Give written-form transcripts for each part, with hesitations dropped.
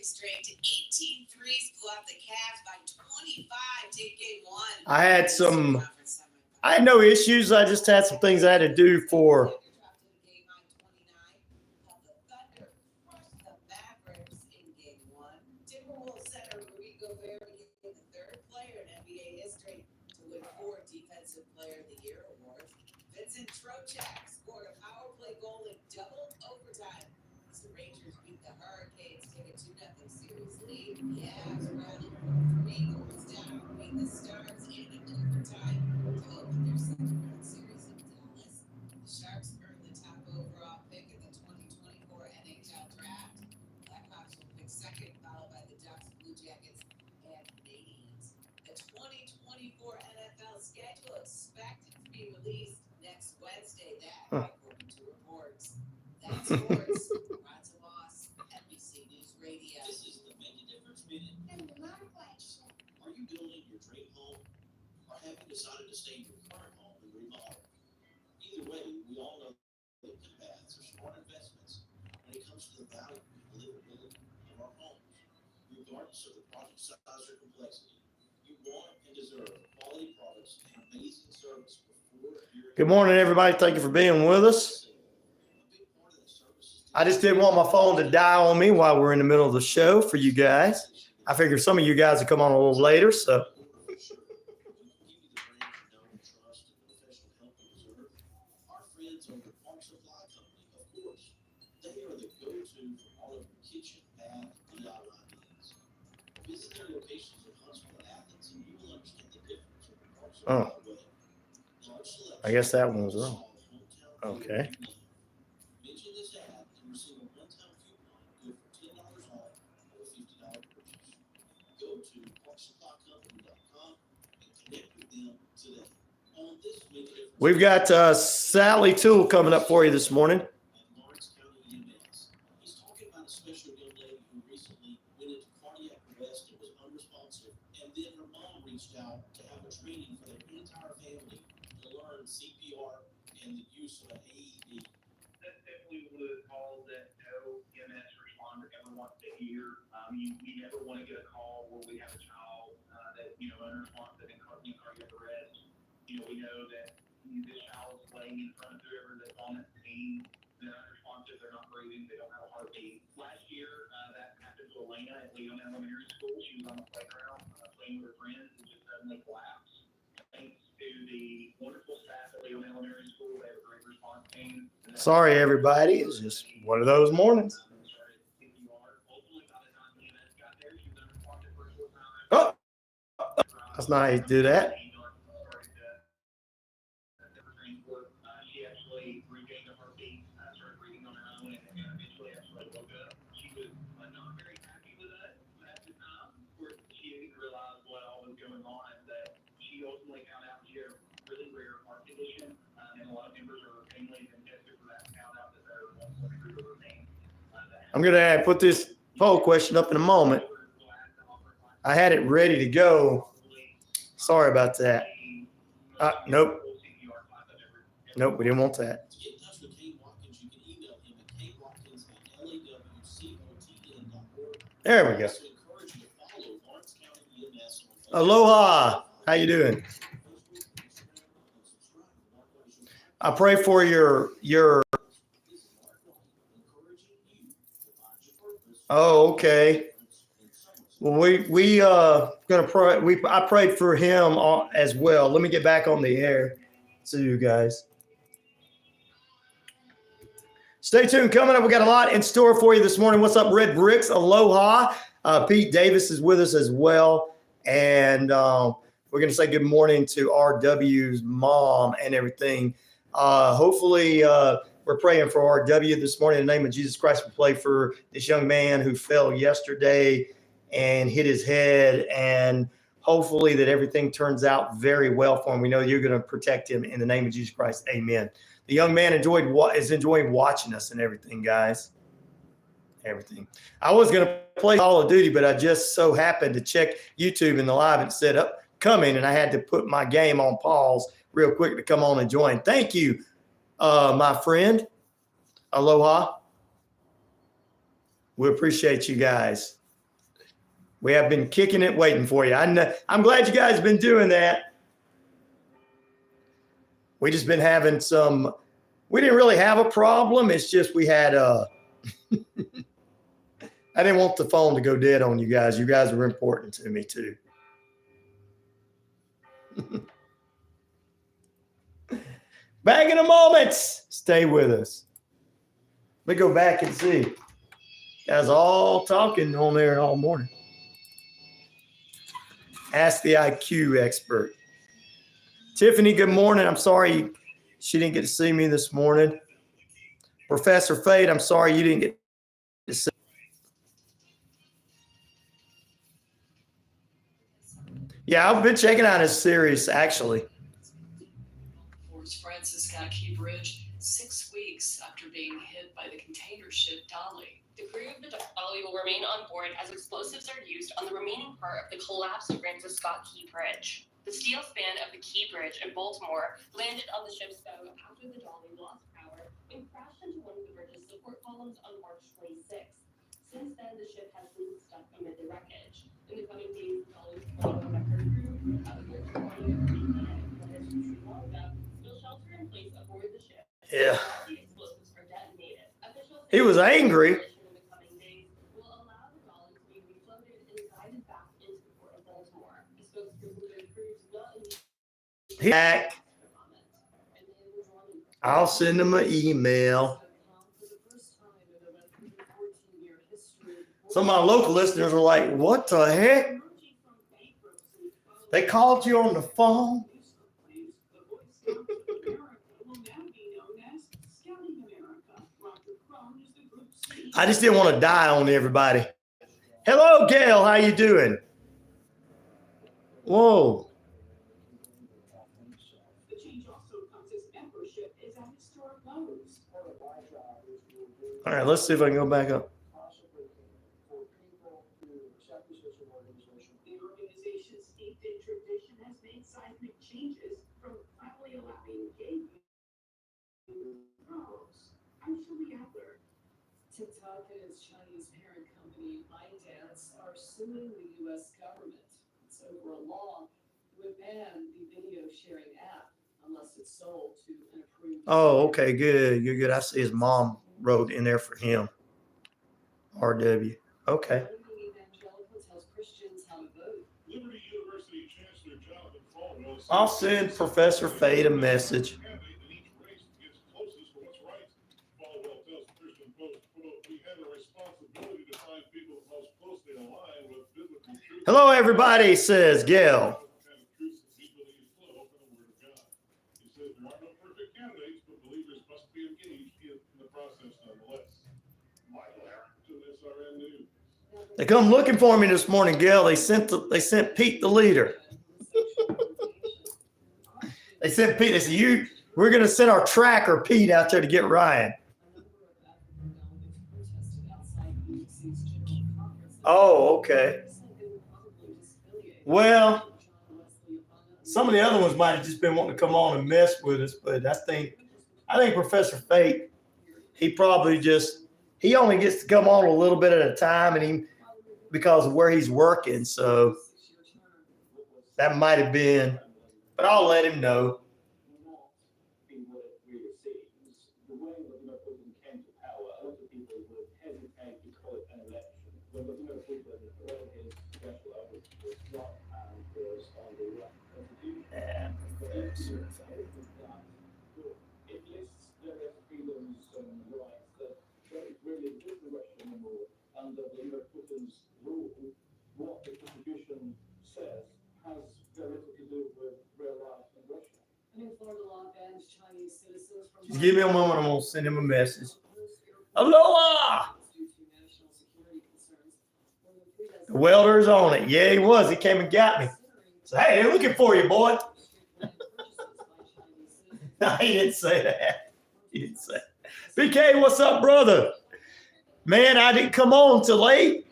straight to 18 threes, blew out the Cavs by 25 to game one. I had no issues. I just had some things I had to do for. Scored a power play goal in double overtime. The Rangers beat the Hurricanes, take a 2-0 series lead. The Avs rallied from 3 goals down, beat the Stars in overtime to open their second-round series in Dallas. The Sharks earned the top overall pick in the 2024 NHL draft. Blackhawks will pick second, followed by the Ducks, Blue Jackets, and Canadiens. The 2024 NFL schedule expected to be released next Wednesday. That, according to reports. That's sports. Lots of loss. NBC News Radio. This is the Make a Difference Minute. And the Marketplace Show. Are you building your dream home, or have you decided to stay in your current home and remodel? Either way, we all know that good paths are smart investments when it comes to the value and livability of our homes. Regardless of the project size or complexity, you want and deserve quality products and amazing service. Good morning, everybody. Thank you for being with us. I just didn't want my phone to die on me while we're in the middle of the show for you guys. I figured some of you guys would come on a little later, so. Oh. I guess that one was wrong. Okay. We've got Sally Toole coming up for you this morning. He's talking about a special young lady who recently went into cardiac arrest and was unresponsive, and then her mom reached out to have a training for their entire family to learn CPR and the use of an AED. That's definitely one of the calls that no EMS responder ever wants to hear. We never want to get a call where we have a child that, unresponsive and cardiac arrest. We know that this child is laying in front of whoever that's on that scene. They're unresponsive, they're not breathing, they don't have a heartbeat. Last year, that happened to Elena at Leon Elementary School. She was on the playground playing with her friends and just suddenly collapsed. Thanks to the wonderful staff at Leon Elementary School, they have a great response team. Sorry, everybody. It's just one of those mornings. Oh, that's not how you do that. She actually regained a heartbeat, started breathing on her own, and eventually actually woke up. She was not very happy with us at the time, where she didn't realize what all was going on, that she ultimately found out she had a really rare heart condition, and a lot of members of her family have tested for that and found out that there was 1.3 of her name. I'm going to put this poll question up in a moment. I had it ready to go. Sorry about that. Nope. Nope, we didn't want that. To get in touch with Kate Watkins, you can email him at katewatkins@lawcotn.org. There we go. So encourage you to follow Lawrence County EMS on Facebook. Aloha. How you doing? I pray for your. Oh, okay. Well, we gonna pray. I prayed for him as well. Let me get back on the air. See you guys. Stay tuned. Coming up, we got a lot in store for you this morning. What's up, Red Bricks? Aloha. Pete Davis is with us as well. And we're going to say good morning to RW's mom and everything. Hopefully, we're praying for RW this morning. In the name of Jesus Christ, we pray for this young man who fell yesterday and hit his head. And hopefully that everything turns out very well for him. We know you're going to protect him in the name of Jesus Christ. Amen. The young man is enjoying watching us and everything, guys. Everything. I was going to play Call of Duty, but I just so happened to check YouTube in the live and said upcoming, and I had to put my game on pause real quick to come on and join. Thank you, my friend. Aloha. We appreciate you guys. We have been kicking it, waiting for you. I'm glad you guys have been doing that. We just been having we didn't really have a problem. It's just we had I didn't want the phone to go dead on you guys. You guys were important to me too. Back in a moment. Stay with us. Let me go back and see. Guys all talking on there all morning. Ask the IQ expert. Tiffany, good morning. I'm sorry she didn't get to see me this morning. Professor Fade, I'm sorry you didn't get to see me. Yeah, I've been checking out his series, actually. Francis Scott Key Bridge 6 weeks after being hit by the container ship Dolly. The crew of the Dolly will remain on board as explosives are used on the remaining part of the collapsed Francis Scott Key Bridge. The steel span of the Key Bridge in Baltimore landed on the ship's bow after the Dolly lost power and crashed into one of the bridge's support columns on March 26th. Since then, the ship has been stuck amid the wreckage. In the coming days, the Dolly's crew have a good warning of Sri Lanka will shelter in place aboard the ship. Yeah. The explosives are detonated. Officials He was angry. Back. I'll send him an email. Some of my local listeners are like, what the heck? They called you on the phone? I just didn't want to die on everybody. Hello, Gail. How you doing? Whoa. All right, let's see if I can go back up. The organization's steeped in tradition has made seismic changes from finally allowing gay girls. RyanShelander. TikTok and its Chinese parent company ByteDance are suing the U.S. government. It's over a law that would ban the video sharing app unless it's sold to an approved. Oh, okay, good. You're good. I see his mom wrote in there for him. RW. Okay. I'll send Professor Fade a message. Hello, everybody, says Gail. They come looking for me this morning, Gail. They sent Pete, the leader. They sent Pete. They said, we're going to send our tracker, Pete, out there to get Ryan. Oh, okay. Well, some of the other ones might have just been wanting to come on and mess with us, but I think Professor Fate, he only gets to come on a little bit at a time, and because of where he's working, so that might have been, but I'll let him know. Under Vladimir Putin's rule, what the Constitution says has very little to do with real life in Russia. A new Florida law bans Chinese citizens from. Just give me a moment. I'm going to send him a message. Aloha! The welder's on it. Yeah, he was. He came and got me. So, hey, they're looking for you, boy. No, he didn't say that. He didn't say that. BK, what's up, brother? Man, I didn't come on till late,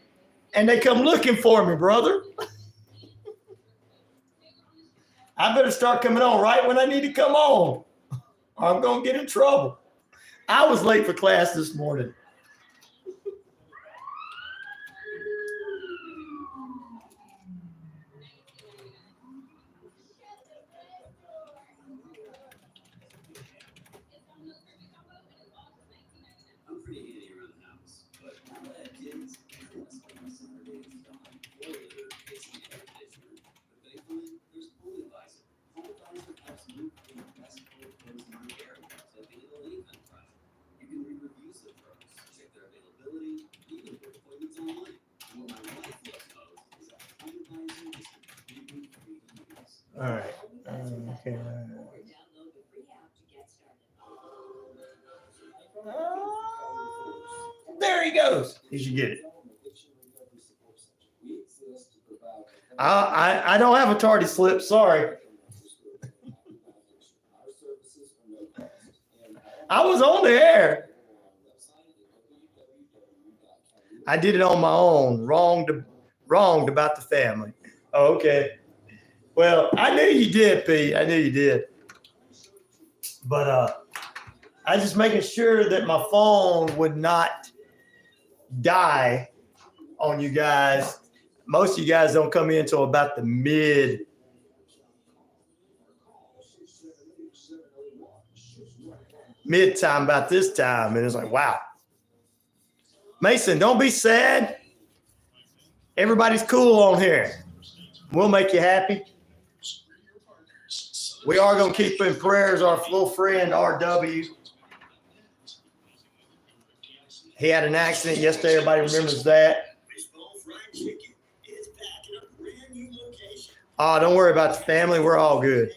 and they come looking for me, brother. I better start coming on right when I need to come on, or I'm going to get in trouble. I was late for class this morning. There he goes. You should get it. I don't have a tardy slip. Sorry. I was on the air. I did it on my own. Wronged about the family. Oh, okay. Well, I knew you did, Pete. I knew you did. But I just making sure that my phone would not die on you guys. Most of you guys don't come in until about the mid time, about this time. And it's like, wow. Mason, don't be sad. Everybody's cool on here. We'll make you happy. We are going to keep in prayers our little friend, RW. He had an accident yesterday. Everybody remembers that. Oh, don't worry about the family. We're all good.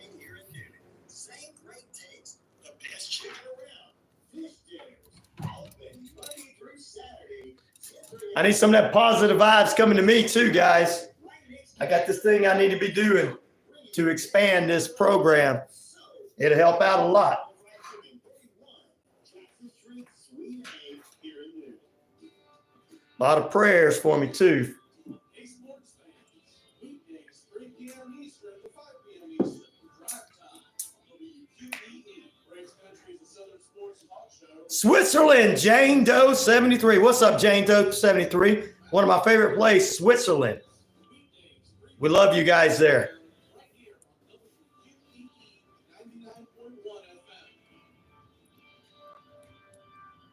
I need some of that positive vibes coming to me too, guys. I got this thing I need to be doing to expand this program. It'll help out a lot. A lot of prayers for me too. Switzerland, Jane Doe 73. What's up, Jane Doe 73? One of my favorite places, Switzerland. We love you guys there.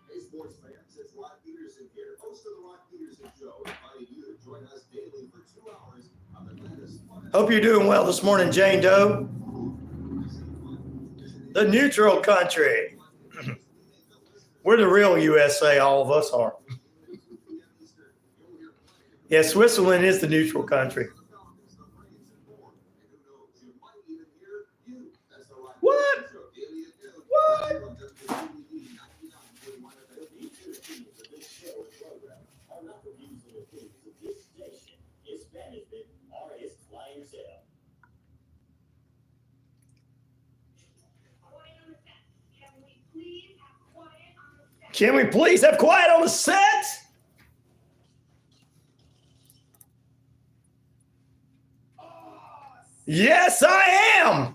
Hey, sports fans, it's Rock Peterson here, host of the Rock Peterson Show, inviting you to join us daily for 2 hours on the latest fun. Hope you're doing well this morning, Jane Doe. The neutral country. We're the real USA, all of us are. Yeah, Switzerland is the neutral country. What? What? Can we please have quiet on the set? Yes, I am.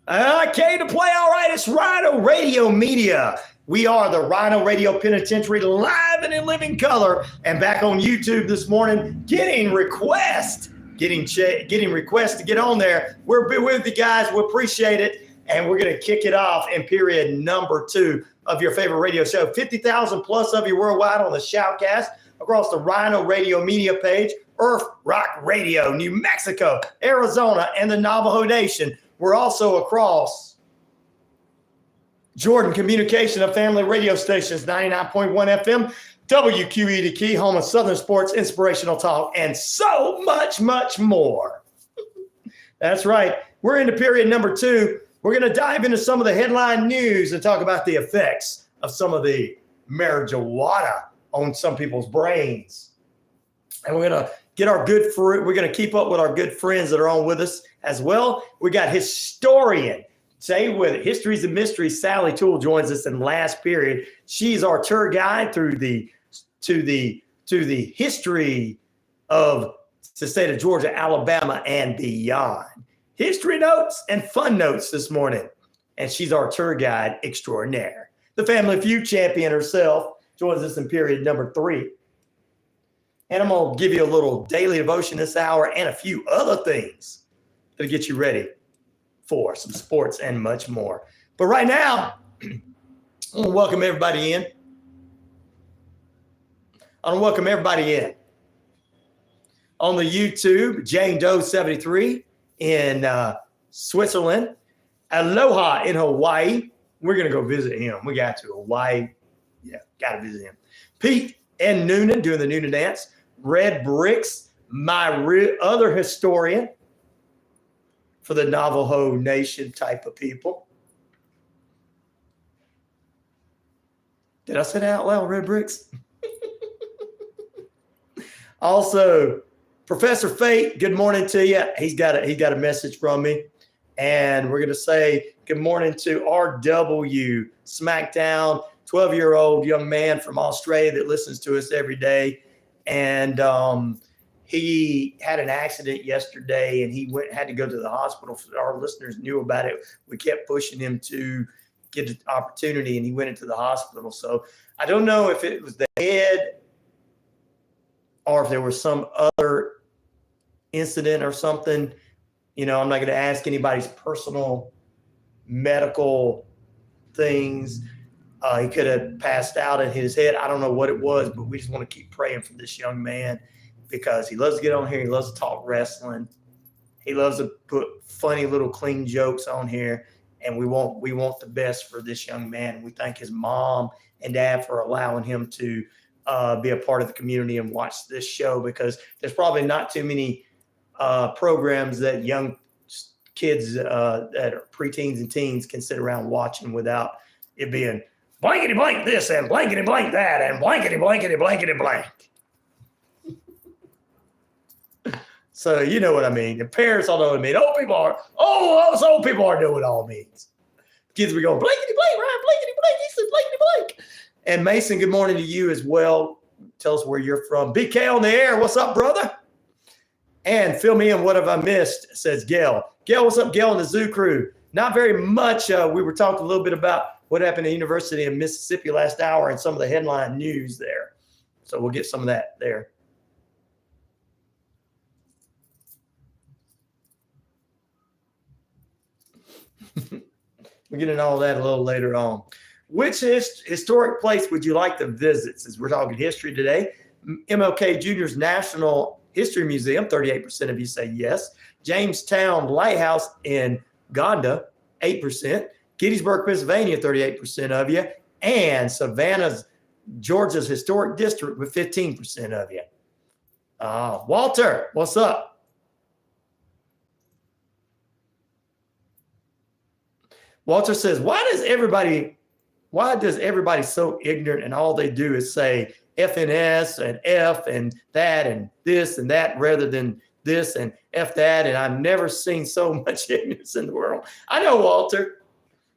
I came to play all right. It's RyanORadio Media. We are the RyanORadio Penitentiary live and in living color. And back on YouTube this morning, getting requests to get on there. We're with you guys. We appreciate it. And we're going to kick it off in period number 2 of your favorite radio show. 50,000 plus of you worldwide on the Shoutcast, across the RyanORadio media page, Earth Rock Radio, New Mexico, Arizona, and the Navajo Nation. We're also across Jordan Communication of Family Radio Stations, 99.1 FM, WQEE The Key, home of Southern Sports, Inspirational Talk, and so much, much more. That's right. We're into period number 2. We're going to dive into some of the headline news and talk about the effects of some of the marijuana on some people's brains. And we're going to get our we're going to keep up with our good friends that are on with us as well. We got historian, say with it, Histories and Mysteries. Sally Toole joins us in last period. She's our tour guide through the history of the state of Georgia, Alabama, and beyond. History notes and fun notes this morning. And she's our tour guide extraordinaire. The Family Feud Champion herself joins us in period number 3. And I'm going to give you a little daily devotion this hour and a few other things to get you ready for some sports and much more. But right now, I want to welcome everybody in. On the YouTube, Jane Doe 73 in Switzerland. Aloha in Hawaii. We're going to go visit him. We got to Hawaii. Yeah, got to visit him. Pete and Noonan doing the Noonan dance. Red Bricks, my other historian for the Navajo Nation type of people. Did I say that out loud, Red Bricks? Also, Professor Fate, good morning to you. He's got a message from me. And we're going to say good morning to RW SmackDown, 12-year-old young man from Australia that listens to us every day. And he had an accident yesterday and he had to go to the hospital. Our listeners knew about it. We kept pushing him to get an opportunity and he went into the hospital. So I don't know if it was the head or if there was some other incident or something. You know, I'm not going to ask anybody's personal medical things. He could have passed out in his head. I don't know what it was, but we just want to keep praying for this young man because he loves to get on here. He loves to talk wrestling. He loves to put funny little clean jokes on here. And we want the best for this young man. We thank his mom and dad for allowing him to be a part of the community and watch this show because there's probably not too many programs that young kids that are preteens and teens can sit around watching without it being blankety blank this and blankety blank that and blankety blankety blankety blank. So you know what I mean. The parents all know what I mean. Us old people are know what it all means. Kids be going blankety blank, Ryan, blankety blank. He said blankety blank. And Mason, good morning to you as well. Tell us where you're from. BK on the air. What's up, brother? And fill me in. What have I missed? Says Gail. Gail, what's up, Gail and the Zoo Crew? Not very much. We were talking a little bit about what happened at the University of Mississippi last hour and some of the headline news there. So we'll get some of that there. We'll get into all that a little later on. Which historic place would you like to visit? Since we're talking history today, MLK Jr.'s National History Museum, 38% of you say yes. Jamestown Lighthouse in Uganda, 8%. Gettysburg, Pennsylvania, 38% of you. And Savannah, Georgia's Historic District with 15% of you. Walter, what's up? Walter says, why does everybody so ignorant and all they do is say FNS and F and that and this and that rather than this and F that? And I've never seen so much ignorance in the world. I know, Walter.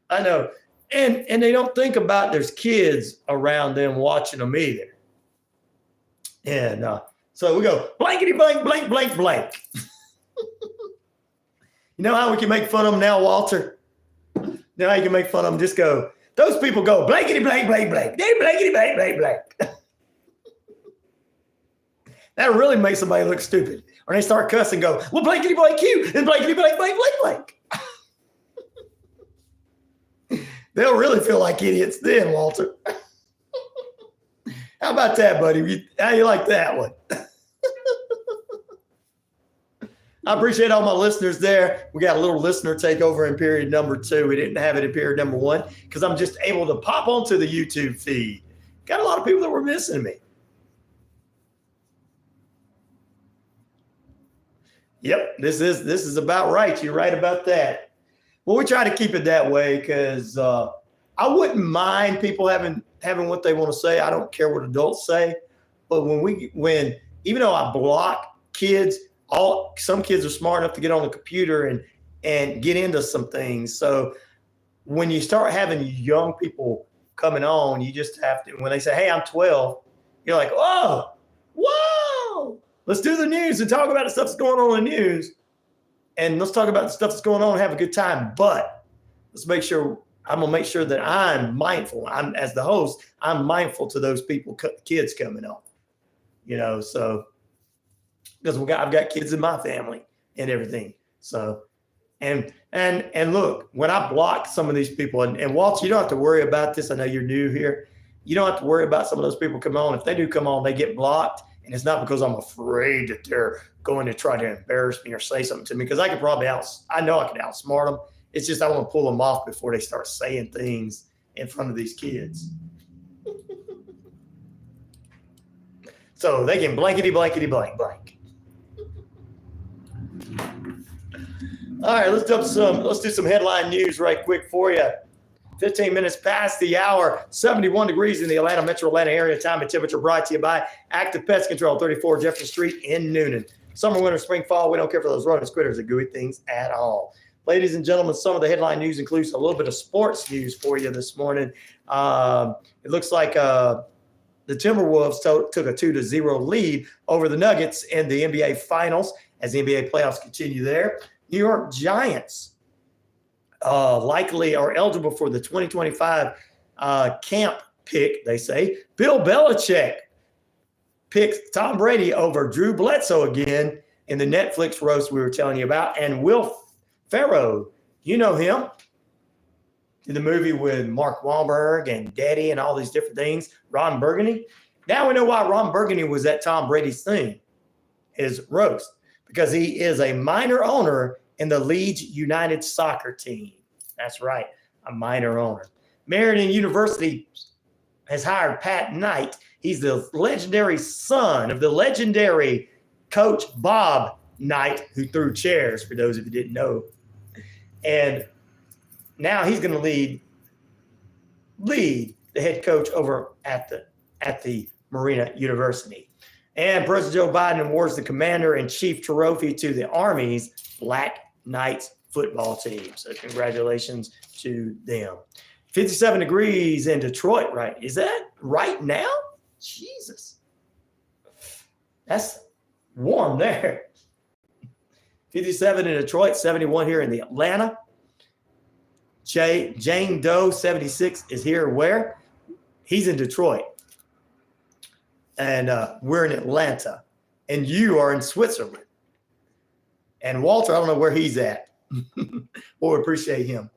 I know. And they don't think about there's kids around them watching them either. And so we go blankety blank, blank, blank, blank. You know how we can make fun of them now, Walter? Now you can make fun of them. Just go, those people go blankety blank, blank, blank. They blankety blank, blank, blank. That really makes somebody look stupid. Or they start cussing and go, well, blankety blank you and blankety blank, blank, blank, blank. They'll really feel like idiots then, Walter. How about that, buddy? How you like that one? I appreciate all my listeners there. We got a little listener takeover in period number 2. We didn't have it in period number 1 because I'm just able to pop onto the YouTube feed. Got a lot of people that were missing me. Yep, this is about right. You're right about that. Well, we try to keep it that way because I wouldn't mind people having what they want to say. I don't care what adults say. But when even though I block kids, some kids are smart enough to get on the computer and get into some things. So when you start having young people coming on, you just have to, when they say, hey, I'm 12, you're like, oh, whoa, let's do the news and talk about the stuff that's going on in the news. And let's talk about the stuff that's going on and have a good time. But let's make sure, I'm going to make sure that I'm mindful. As the host, I'm mindful to those people, kids coming on, so. Because I've got kids in my family and everything. So, and look, when I block some of these people, and Walter, you don't have to worry about this. I know you're new here. You don't have to worry about some of those people come on. If they do come on, they get blocked. And it's not because I'm afraid that they're going to try to embarrass me or say something to me. Because I could probably I know I can outsmart them. It's just I want to pull them off before they start saying things in front of these kids. So they can blankety, blankety, blank, blank. All right, let's do some headline news right quick for you. 15 minutes past the hour, 71 degrees in the Atlanta, metro Atlanta area. Time and temperature brought to you by Active Pest Control, 34 Jefferson Street in Noonan. Summer, winter, spring, fall, we don't care for those rodents, critters, or gooey things at all. Ladies and gentlemen, some of the headline news includes a little bit of sports news for you this morning. It looks like the Timberwolves took a 2-0 lead over the Nuggets in the NBA Finals as the NBA playoffs continue there. New York Giants likely are eligible for the 2025 camp pick, they say. Bill Belichick picks Tom Brady over Drew Bledsoe again in the Netflix roast we were telling you about. And Will Ferrell, you know him, in the movie with Mark Wahlberg and Daddy and all these different things, Ron Burgundy. Now we know why Ron Burgundy was at Tom Brady's thing, his roast, because he is a minor owner in the Leeds United soccer team. That's right, a minor owner. Meriden University has hired Pat Knight. He's the legendary son of the legendary coach Bob Knight, who threw chairs, for those of you who didn't know. And now he's going to lead the head coach over at the Marina University. And President Joe Biden awards the Commander-in-Chief trophy to the Army's Black Knights football team. So congratulations to them. 57 degrees in Detroit, right? Is that right now? Jesus. That's warm there. 57 in Detroit, 71 here in the Atlanta. Jane Doe, 76, is here where? He's in Detroit. And we're in Atlanta. And you are in Switzerland. And Walter, I don't know where he's at. We'll appreciate him.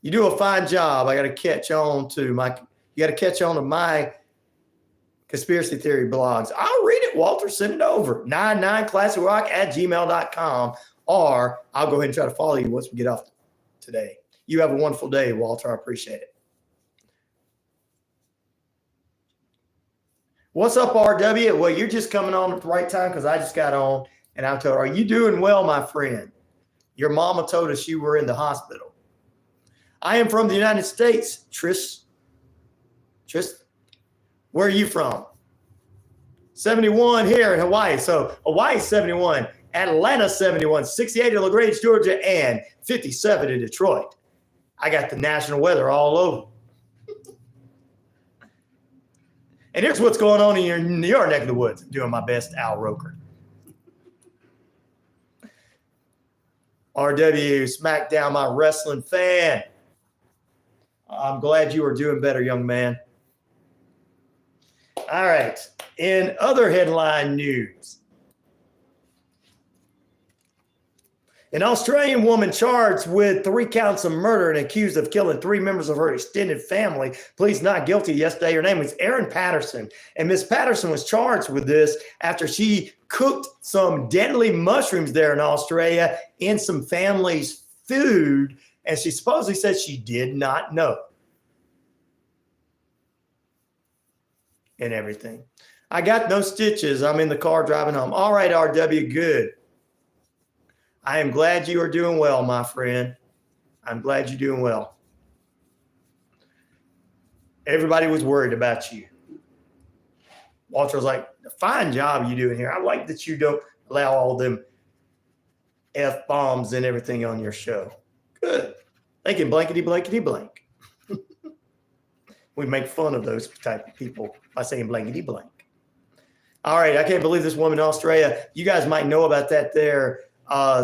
You do a fine job. You got to catch on to my conspiracy theory blogs. I'll read it, Walter. Send it over. 99classicrock@gmail.com. Or I'll go ahead and try to follow you once we get off today. You have a wonderful day, Walter. I appreciate it. What's up, RW? Well, you're just coming on at the right time because I just got on and I told her, are you doing well, my friend? Your mama told us you were in the hospital. I am from the United States, Tris, where are you from? 71 here in Hawaii. So Hawaii 71, Atlanta 71, 68 in LaGrange, Georgia, and 57 in Detroit. I got the national weather all over. And here's what's going on in your neck of the woods. I'm doing my best, Al Roker. RW, SmackDown, my wrestling fan. I'm glad you are doing better, young man. All right. In other headline news, an Australian woman charged with 3 counts of murder and accused of killing 3 members of her extended family pleads not guilty yesterday. Her name was Erin Patterson. And Miss Patterson was charged with this after she cooked some deadly mushrooms there in Australia in some family's food. And she supposedly said she did not know. And everything. I got no stitches. I'm in the car driving home. All right, RW, good. I am glad you are doing well, my friend. I'm glad you're doing well. Everybody was worried about you. Walter was like, fine job you doing here. I like that you don't allow all them F-bombs and everything on your show. Good. They can blankety, blankety, blank. We make fun of those type of people by saying blankety, blank. All right. I can't believe this woman in Australia. You guys might know about that there.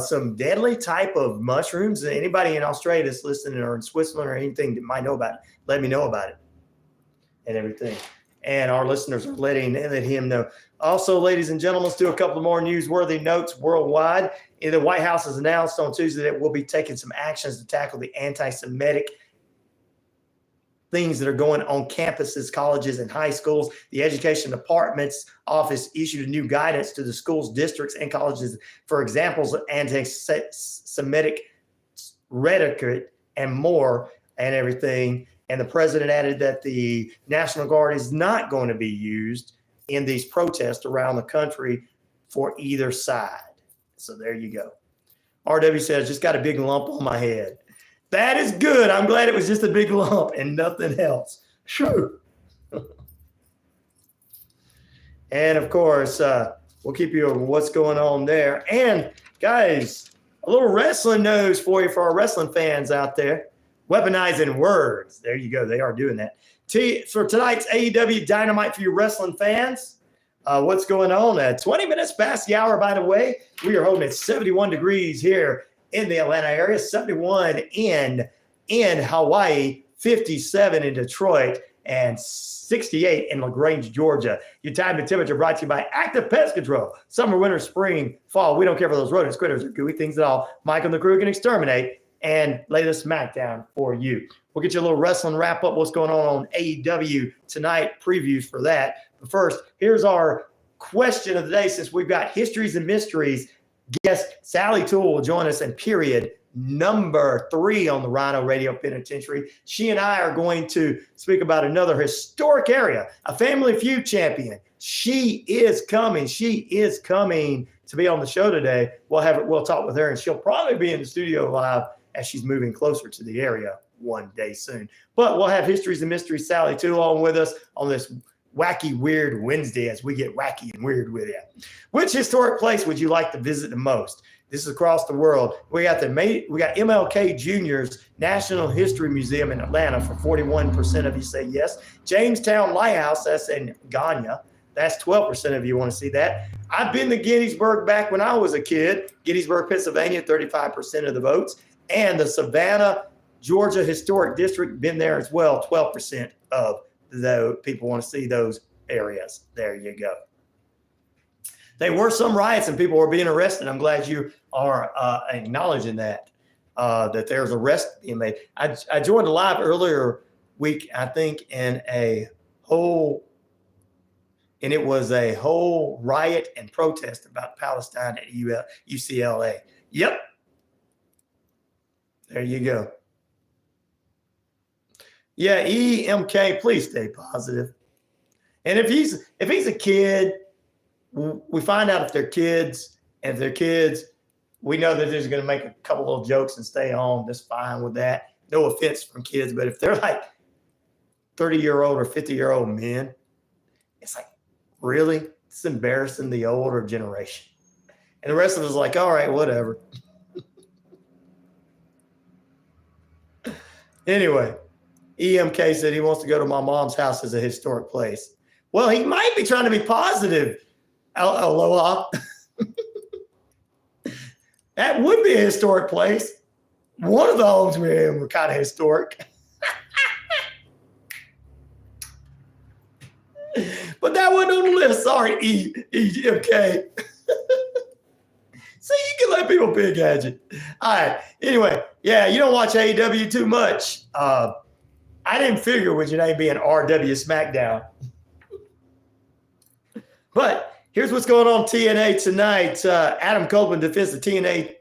Some deadly type of mushrooms. Anybody in Australia that's listening or in Switzerland or anything that might know about it, let me know about it and everything. And our listeners are let him know. Also, ladies and gentlemen, let's do a couple of more newsworthy notes worldwide. The White House has announced on Tuesday that we'll be taking some actions to tackle the anti-Semitic things that are going on campuses, colleges, and high schools. The Education Department's office issued a new guidance to the schools, districts, and colleges for examples of anti-Semitic rhetoric and more and everything. And the president added that the National Guard is not going to be used in these protests around the country for either side. So there you go. RW says, just got a big lump on my head. That is good. I'm glad it was just a big lump and nothing else. Sure. And of course, we'll keep you over what's going on there. And guys, a little wrestling news for you, for our wrestling fans out there. Weaponizing words. There you go. They are doing that. For tonight's AEW Dynamite for you wrestling fans, what's going on? 20 minutes past the hour, by the way. We are holding at 71 degrees here in the Atlanta area, 71 in Hawaii, 57 in Detroit, and 68 in LaGrange, Georgia. Your time and temperature brought to you by Active Pest Control. Summer, winter, spring, fall. We don't care for those rodents, critters, or gooey things at all. Mike and the crew can exterminate and lay the smackdown for you. We'll get you a little wrestling wrap up. What's going on AEW tonight, previews for that. But first, here's our question of the day. Since we've got Histories and Mysteries, guest Sally Toole will join us in period number 3 on the RyanORadio Penitentiary. She and I are going to speak about another historic area, a Family Feud champion. She is coming. She is coming to be on the show today. We'll talk with her, and she'll probably be in the studio live as she's moving closer to the area one day soon. But we'll have Histories and Mysteries Sally Toole on with us on this wacky, weird Wednesday as we get wacky and weird with you. Which historic place would you like to visit the most? This is across the world. We got MLK Jr.'s National History Museum in Atlanta for 41% of you say yes. Jamestown Lighthouse, that's in Ghana. That's 12% of you want to see that. I've been to Gettysburg back when I was a kid. Gettysburg, Pennsylvania, 35% of the votes. And the Savannah, Georgia Historic District, been there as well. 12% of the people want to see those areas. There you go. There were some riots and people were being arrested. I'm glad you are acknowledging that there's arrests being made. I joined a live earlier week, I think, and it was a whole riot and protest about Palestine at UCLA. Yep. There you go. Yeah, EMK, please stay positive. And if he's a kid, we find out if they're kids, and if they're kids, we know that they're going to make a couple little jokes and stay home. That's fine with that. No offense from kids, but if they're like 30-year-old or 50-year-old men, it's like, really? It's embarrassing the older generation. And the rest of us is like, all right, whatever. Anyway, EMK said he wants to go to my mom's house as a historic place. Well, he might be trying to be positive. Aloha. That would be a historic place. One of the homes we're in were kind of historic. But that wasn't on the list. Sorry, EMK. See, you can let people pick at you. All right. Anyway, yeah, you don't watch AEW too much. I didn't figure with your name being RW SmackDown. But here's what's going on TNA tonight. Adam Copeland defends the TNA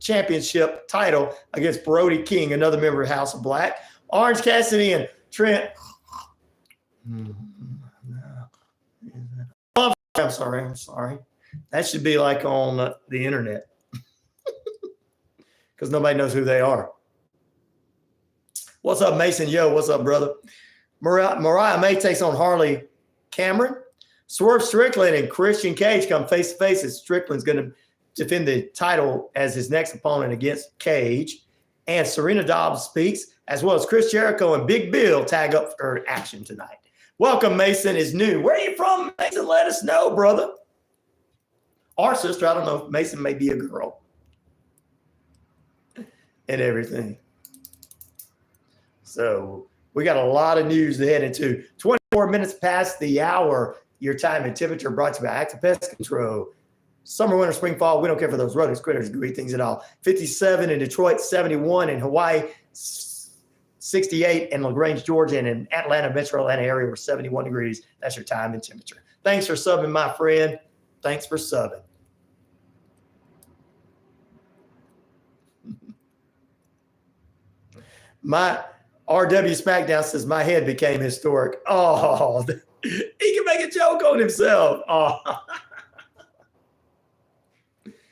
championship title against Brody King, another member of House of Black. Orange Cassidy and Trent. I'm sorry. That should be like on the internet because nobody knows who they are. What's up, Mason? Yo, what's up, brother? Mariah May takes on Harley Cameron. Swerve Strickland and Christian Cage come face to face as Strickland's going to defend the title as his next opponent against Cage. And Serena Dobbs speaks, as well as Chris Jericho and Big Bill tag up for action tonight. Welcome, Mason is new. Where are you from, Mason? Let us know, brother. Our sister, I don't know if Mason may be a girl. And everything. So we got a lot of news to head into. 24 minutes past the hour. Your time and temperature brought to you by Active Pest Control. Summer, winter, spring, fall. We don't care for those rodents, critters, gooey things at all. 57 in Detroit, 71 in Hawaii, 68 in LaGrange, Georgia, and in Atlanta, metro Atlanta area, we're 71 degrees. That's your time and temperature. Thanks for subbing, my friend. Thanks for subbing. My RW SmackDown says my head became historic. Oh, he can make a joke on himself. Oh.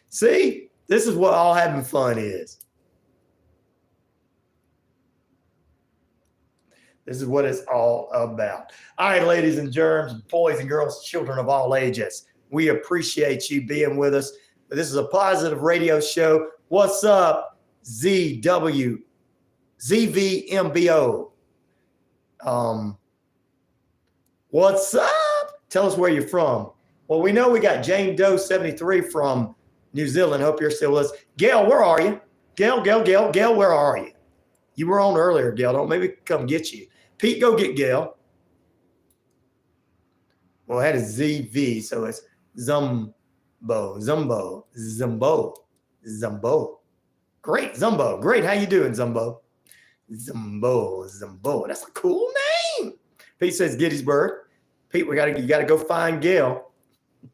See, This is what all having fun is. This is what it's all about. All right, ladies and germs, boys and girls, children of all ages, we appreciate you being with us. This is a positive radio show. What's up, ZVMBO? What's up? Tell us where you're from. Well, we know we got Jane Doe 73 from New Zealand. Hope you're still with us. Gail, where are you? Gail, where are you? You were on earlier, Gail. Don't maybe come get you. Pete, go get Gail. Well, that is ZV, so it's Zumbo. Great, Zumbo. Great. How you doing, Zumbo? Zumbo. That's a cool name. Pete says Gettysburg. Pete, you gotta go find Gail.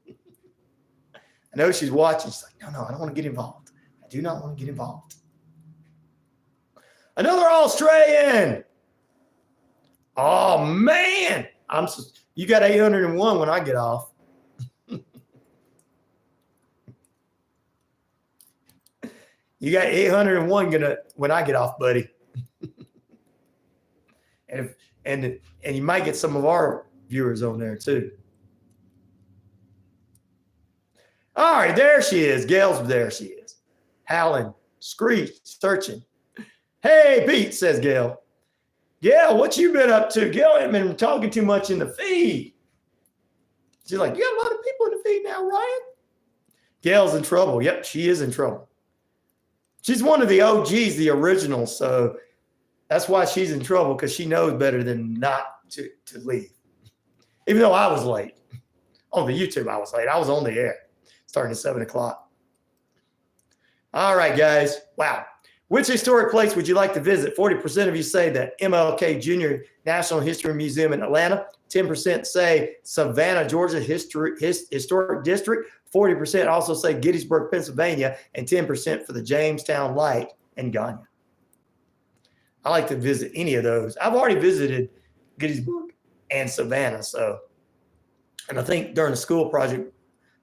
I know she's watching. She's like, no, I don't want to get involved. I do not want to get involved. Another Australian. Oh man, you got 801 when I get off. You got 801 when I get off, buddy. and you might get some of our viewers on there too. All right, there she is. Gail's there. She is. Howling, screech, searching. Hey, Pete, says Gail. Gail, what you been up to? Gail ain't been talking too much in the feed. She's like, you got a lot of people in the feed now, Ryan. Gail's in trouble. Yep, she is in trouble. She's one of the OGs, the originals, so that's why she's in trouble, because she knows better than not to leave. Even though I was late. On the YouTube, I was late. I was on the air, starting at 7 o'clock. All right, guys. Wow. Which historic place would you like to visit? 40% of you say the MLK Jr. National History Museum in Atlanta. 10% say Savannah, Georgia Historic District. 40% also say Gettysburg, Pennsylvania. And 10% for the Jamestown Light in Ghana. I like to visit any of those. I've already visited Gettysburg and Savannah. And I think during the school project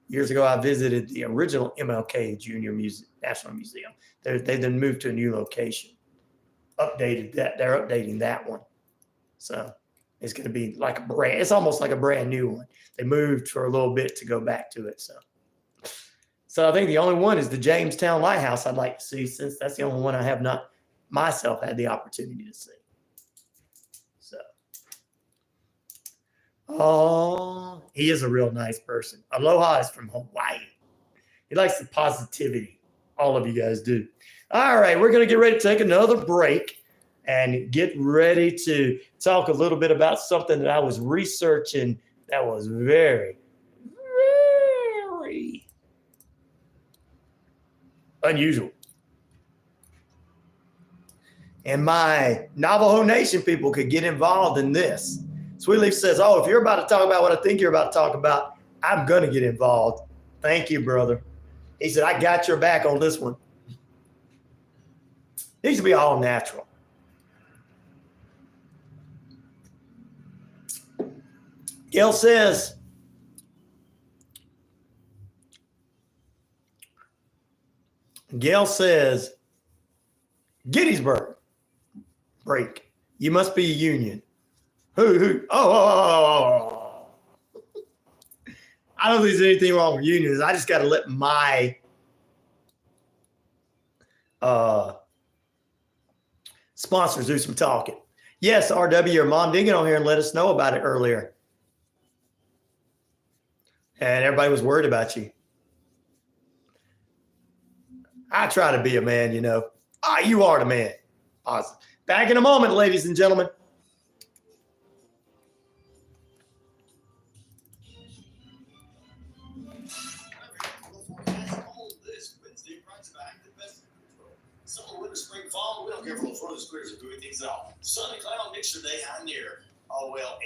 years ago, I visited the original MLK Jr. National Museum. They've then moved to a new location. Updated that. They're updating that one. So it's going to be like it's almost like a brand new one. They moved for a little bit to go back to it. So I think the only one is the Jamestown Lighthouse I'd like to see, since that's the only one I have not myself had the opportunity to see. Oh, he is a real nice person. Aloha is from Hawaii. He likes the positivity. All of you guys do. All right, we're going to get ready to take another break and get ready to talk a little bit about something that I was researching that was very, very unusual. And my Navajo Nation people could get involved in this. Sweet Leaf says, if you're about to talk about what I think you're about to talk about, I'm going to get involved. Thank you, brother. He said, I got your back on this one. Needs to be all natural. Gail says, Gettysburg break. You must be a Union. Who? Oh. I don't think there's anything wrong with unions. I just got to let my sponsors do some talking. Yes, RW, your mom did get on here and let us know about it earlier. And everybody was worried about you. I try to be a man, you know. You are the man. Awesome. Back in a moment, ladies and gentlemen. Spring, fall, we don't care for front of squares or doing things at all. Sun and cloud mixture day, high near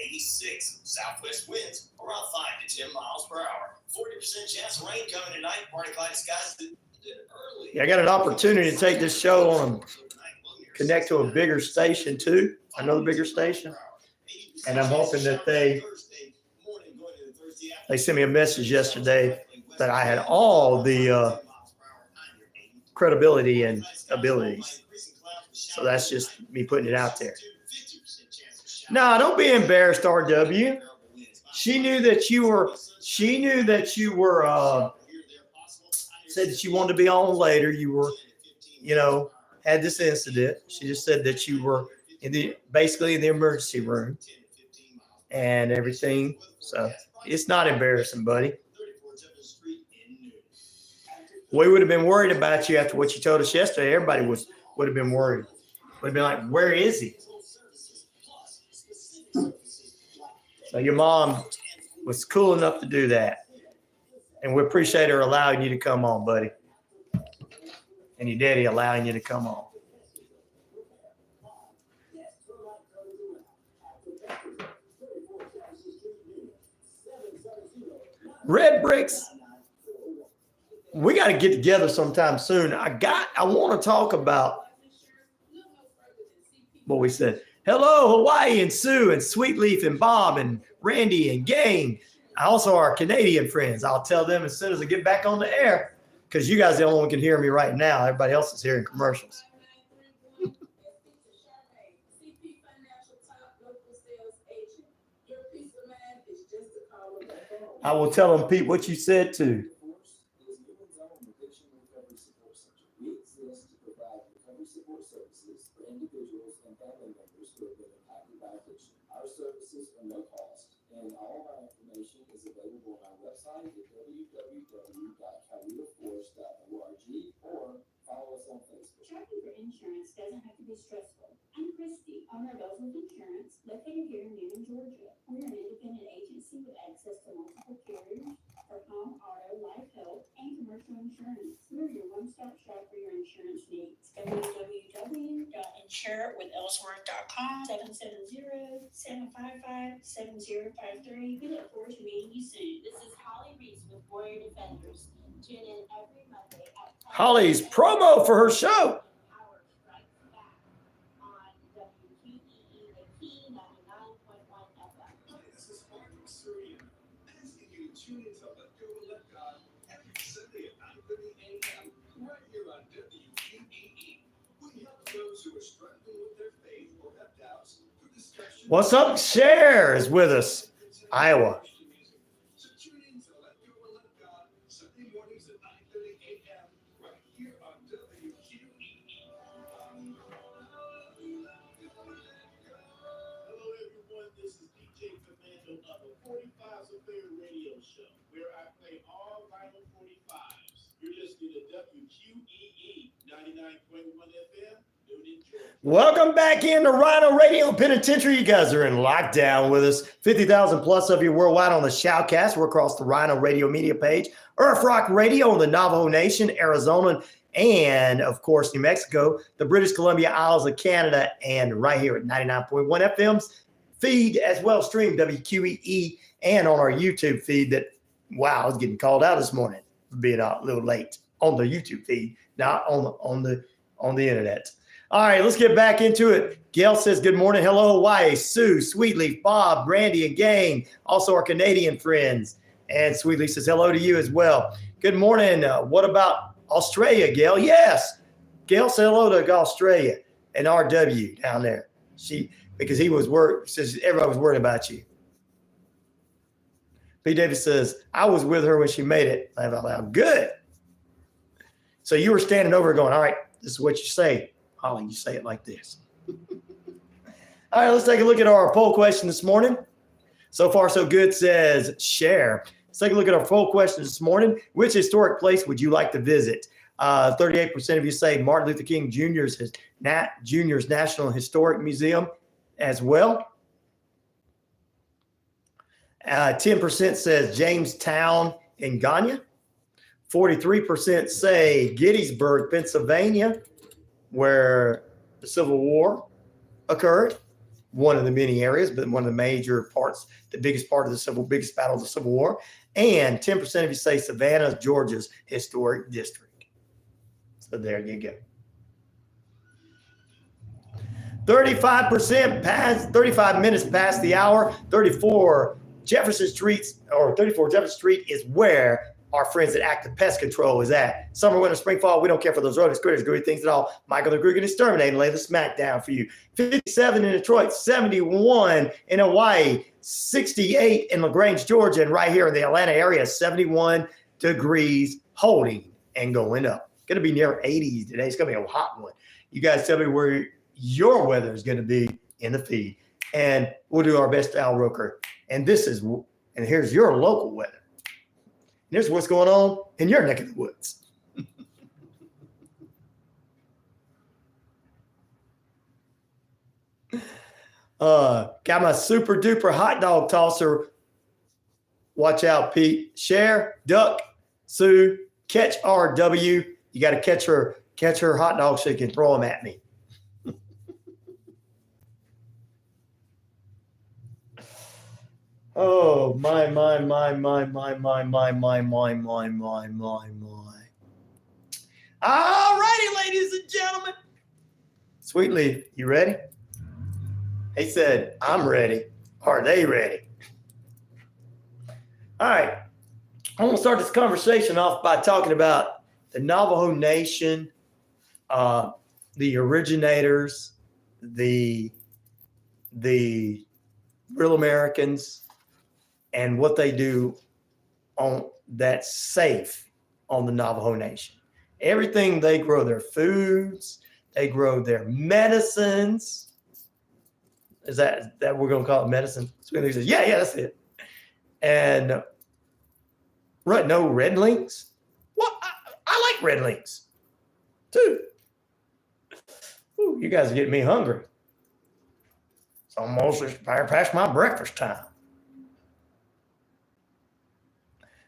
86. Southwest winds around 5 to 10 miles per hour. 40% chance of rain coming tonight. Partly cloudy skies early. Yeah, I got an opportunity to take this show on and connect to a bigger station too. Another bigger station. And I'm hoping that they sent me a message yesterday that I had all the credibility and abilities. So that's just me putting it out there. No, don't be embarrassed, RW. She knew that you were, said that you wanted to be on later. You were, had this incident. She just said that you were basically in the emergency room and everything. So it's not embarrassing, buddy. We would have been worried about you after what you told us yesterday. Everybody would have been worried. Would have been like, where is he? So your mom was cool enough to do that. And we appreciate her allowing you to come on, buddy. And your daddy allowing you to come on. Red Bricks, we got to get together sometime soon. I want to talk about what we said. Hello, Hawaii and Sue and Sweetleaf and Bob and Randy and Gang. Also our Canadian friends. I'll tell them as soon as I get back on the air because you guys are the only one who can hear me right now. Everybody else is hearing commercials. I will tell them, Pete, what you said too. Our services are no cost, and all of our information is available on our website at www.cowetaforce.org or follow us on Facebook. Shopping for insurance doesn't have to be stressful. I'm Christy, owner of Ellsworth Insurance, located here in Newnan, Georgia. We're an independent agency with access to multiple carriers for home, auto, life, health, and commercial insurance. We're your one-stop shop for your insurance needs. www.insurewithellsworth.com 770-755-7053. We look forward to meeting you soon. This is Holly Reese with Warrior Defenders. Tune in every Monday at Holly's promo for her show. Hour Strikes Back on WQEE, the key 99.1 FM. This is Author Family asking you to tune into Let Go and Let God every Sunday at 9:30 a.m. right here on WQEE. We help those who are struggling with their faith or have doubts through discussion. What's up? Cher is with us. Iowa. So tune in to Let Go and Let God Sunday mornings at 9:30 a.m. right here on WQEE. Hello, everyone. This is DJ Commando of the 45's Affair radio show, where I play all vinyl 45s. You're listening to WQEE 99.1 FM, Newnan, Georgia. Welcome back into RyanORadio Penitentiary. You guys are in lockdown with us. 50,000 plus of you worldwide on the Shoutcast. We're across the RyanORadio media page. Earth Rock Radio on the Navajo Nation, Arizona, and of course, New Mexico, the British Columbia Isles of Canada, and right here at 99.1 FM's feed as well, stream WQEE, and on our YouTube feed that, wow, I was getting called out this morning for being a little late on the YouTube feed, not on the internet. All right, let's get back into it. Gail says, good morning. Hello, Hawaii. Sue, Sweetleaf, Bob, Randy, and Gang. Also our Canadian friends. And Sweetleaf says, hello to you as well. Good morning. What about Australia, Gail? Yes. Gail said hello to Australia and RW down there. Because he was worried, says everybody was worried about you. P. Davis says, I was with her when she made it. Laugh out loud. Good. So you were standing over going, all right, this is what you say. Holly, you say it like this. All right, let's take a look at our poll question this morning. So far, so good, says share. Let's take a look at our poll question this morning. Which historic place would you like to visit? 38% of you say Martin Luther King Jr.'s National Historic Museum as well. 10% says Jamestown in Ghana. 43% say Gettysburg, Pennsylvania, where the Civil War occurred. One of the many areas, but one of the major parts, the biggest part of the biggest battle of the Civil War. And 10% of you say Savannah, Georgia's historic district. So there you go. 35 minutes past the hour. 34 Jefferson Street is where our friends at Active Pest Control is at. Summer, winter, spring, fall, we don't care for those rodents, critters, gooey things at all. Michael the Grugan Exterminator, lay the smack down for you. 57 in Detroit, 71 in Hawaii, 68 in LaGrange, Georgia, and right here in the Atlanta area, 71 degrees holding and going up. Going to be near 80s today. It's going to be a hot one. You guys tell me where your weather is going to be in the feed, and we'll do our best to outroker. And here's your local weather. Here's what's going on in your neck of the woods. Got my super duper hot dog tosser. Watch out, Pete. Share, duck, Sue, catch RW. You got to catch her hot dog so you can throw them at me. Oh, my. All righty, ladies and gentlemen. Sweetly, you ready? He said, I'm ready. Are they ready? All right. I'm going to start this conversation off by talking about the Navajo Nation, the originators, the real Americans, and what they do on that's safe on the Navajo Nation. Everything they grow, their foods, they grow their medicines. Is that we're going to call it medicine? So he says, yeah, that's it. And no red links. Well, I like red links too. Ooh, you guys are getting me hungry. It's almost past my breakfast time.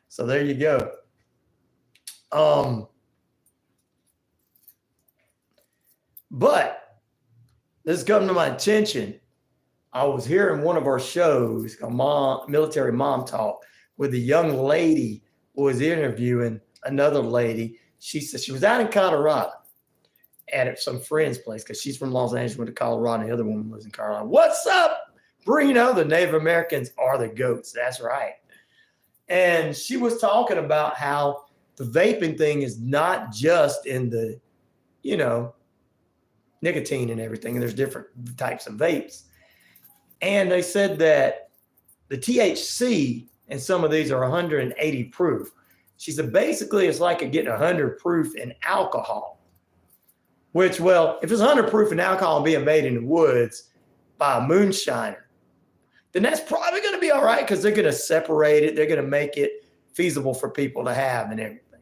So there you go. But this is coming to my attention. I was hearing one of our shows, Military Mom Talk, with a young lady who was interviewing another lady. She said she was out in Colorado at some friend's place because she's from Los Angeles, went to Colorado, and the other woman was in Colorado. What's up, Brino? The Native Americans are the goats. That's right. And she was talking about how the vaping thing is not just in the, nicotine and everything. And there's different types of vapes. And they said that the THC in some of these are 180 proof. She said, basically, it's like getting 100 proof in alcohol, which, well, if it's 100 proof in alcohol being made in the woods by a moonshiner, then that's probably going to be all right because they're going to separate it. They're going to make it feasible for people to have and everything.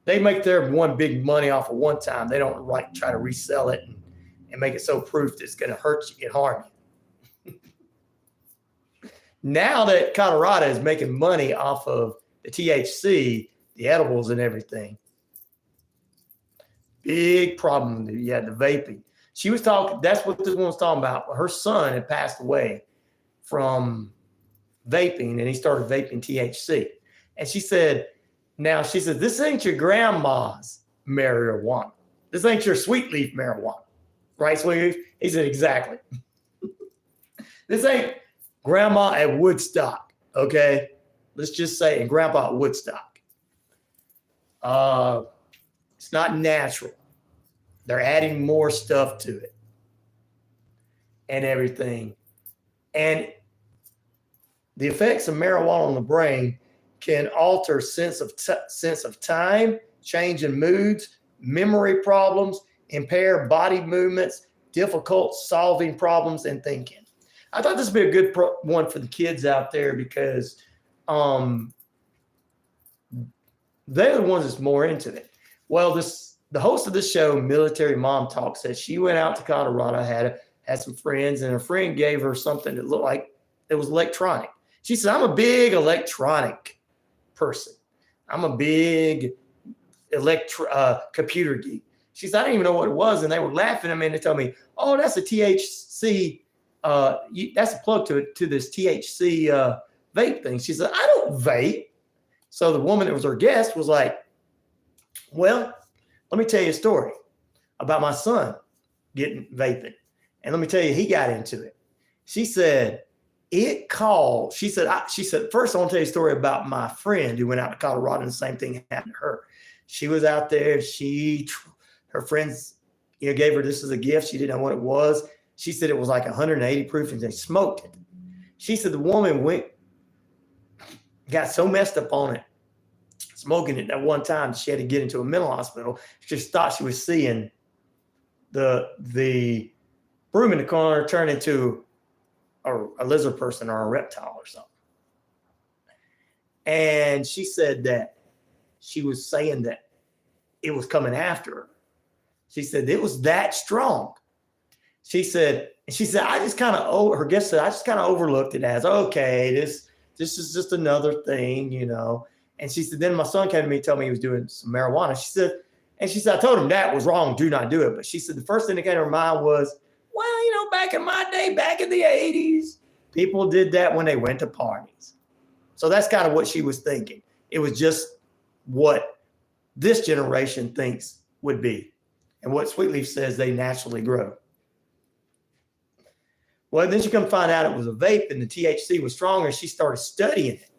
They make their one big money off of one time. They don't try to resell it and make it so proof that it's going to hurt you and harm you. Now that Colorado is making money off of the THC, the edibles and everything, big problem. You had the vaping. She was talking, that's what this one was talking about. Her son had passed away from vaping, and he started vaping THC. And she said, this ain't your grandma's marijuana. This ain't your sweet leaf marijuana. Right, sweet leaf? He said, exactly. This ain't grandma at Woodstock, okay? Let's just say, and grandpa at Woodstock. It's not natural. They're adding more stuff to it and everything. And the effects of marijuana on the brain can alter sense of time, change in moods, memory problems, impair body movements, difficult solving problems and thinking. I thought this would be a good one for the kids out there because they're the ones that's more into it. Well, the host of this show, Military Mom Talk, said she went out to Colorado, had some friends, and a friend gave her something that looked like it was electronic. She said, I'm a big electronic person. I'm a big computer geek. She said, I didn't even know what it was. And they were laughing at me and they told me, oh, that's a THC. That's a plug to this THC vape thing. She said, I don't vape. So the woman that was her guest was like, well, let me tell you a story about my son getting vaping. And let me tell you, he got into it. She said, it called. She said, first I want to tell you a story about my friend who went out to Colorado and the same thing happened to her. She was out there. Her friends, gave her this as a gift. She didn't know what it was. She said it was like 180 proof and they smoked it. She said the woman got so messed up on it, smoking it at one time, she had to get into a mental hospital. She just thought she was seeing the broom in the corner turn into a lizard person or a reptile or something. And she said that she was saying that it was coming after her. She said it was that strong. She said, I just kind of, her guest said, I just kind of overlooked it as, okay, this is just another thing, And she said, then my son came to me and told me he was doing some marijuana. She said, I told him that was wrong. Do not do it. But she said, the first thing that came to her mind was, well, back in my day, back in the 80s, people did that when they went to parties. So that's kind of what she was thinking. It was just what this generation thinks would be and what Sweetleaf says they naturally grow. Well, then she come find out it was a vape and the THC was stronger. She started studying it.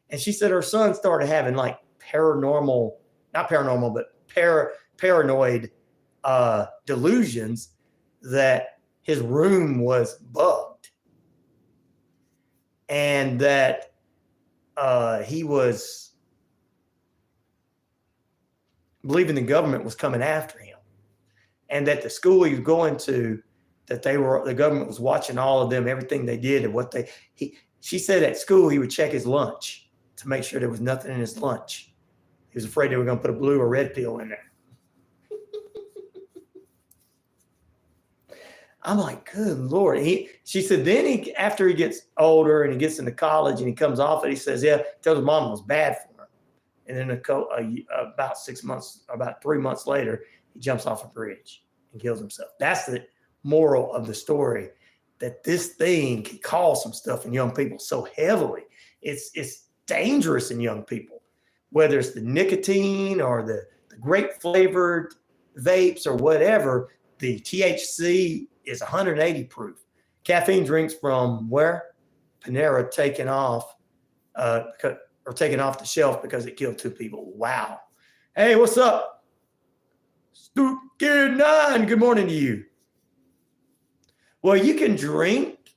And she said her son started having like paranoid delusions that his room was bugged and that he was believing the government was coming after him and that the school he was going to, that the government was watching all of them, everything they did and she said at school he would check his lunch to make sure there was nothing in his lunch. He was afraid they were going to put a blue or red pill in there. I'm like, good Lord. She said, then after he gets older and he gets into college and he comes off it, he says, tells his mom it was bad for him. And then about 3 months later, he jumps off a bridge and kills himself. That's the moral of the story, that this thing can cause some stuff in young people so heavily. It's dangerous in young people, whether it's the nicotine or the grape flavored vapes or whatever. The THC is 180 proof. Caffeine drinks from where? Panera taken off the shelf because it killed 2 people. Wow. Hey, what's up? Stoop Gear 9. Good morning to you. Well, you can drink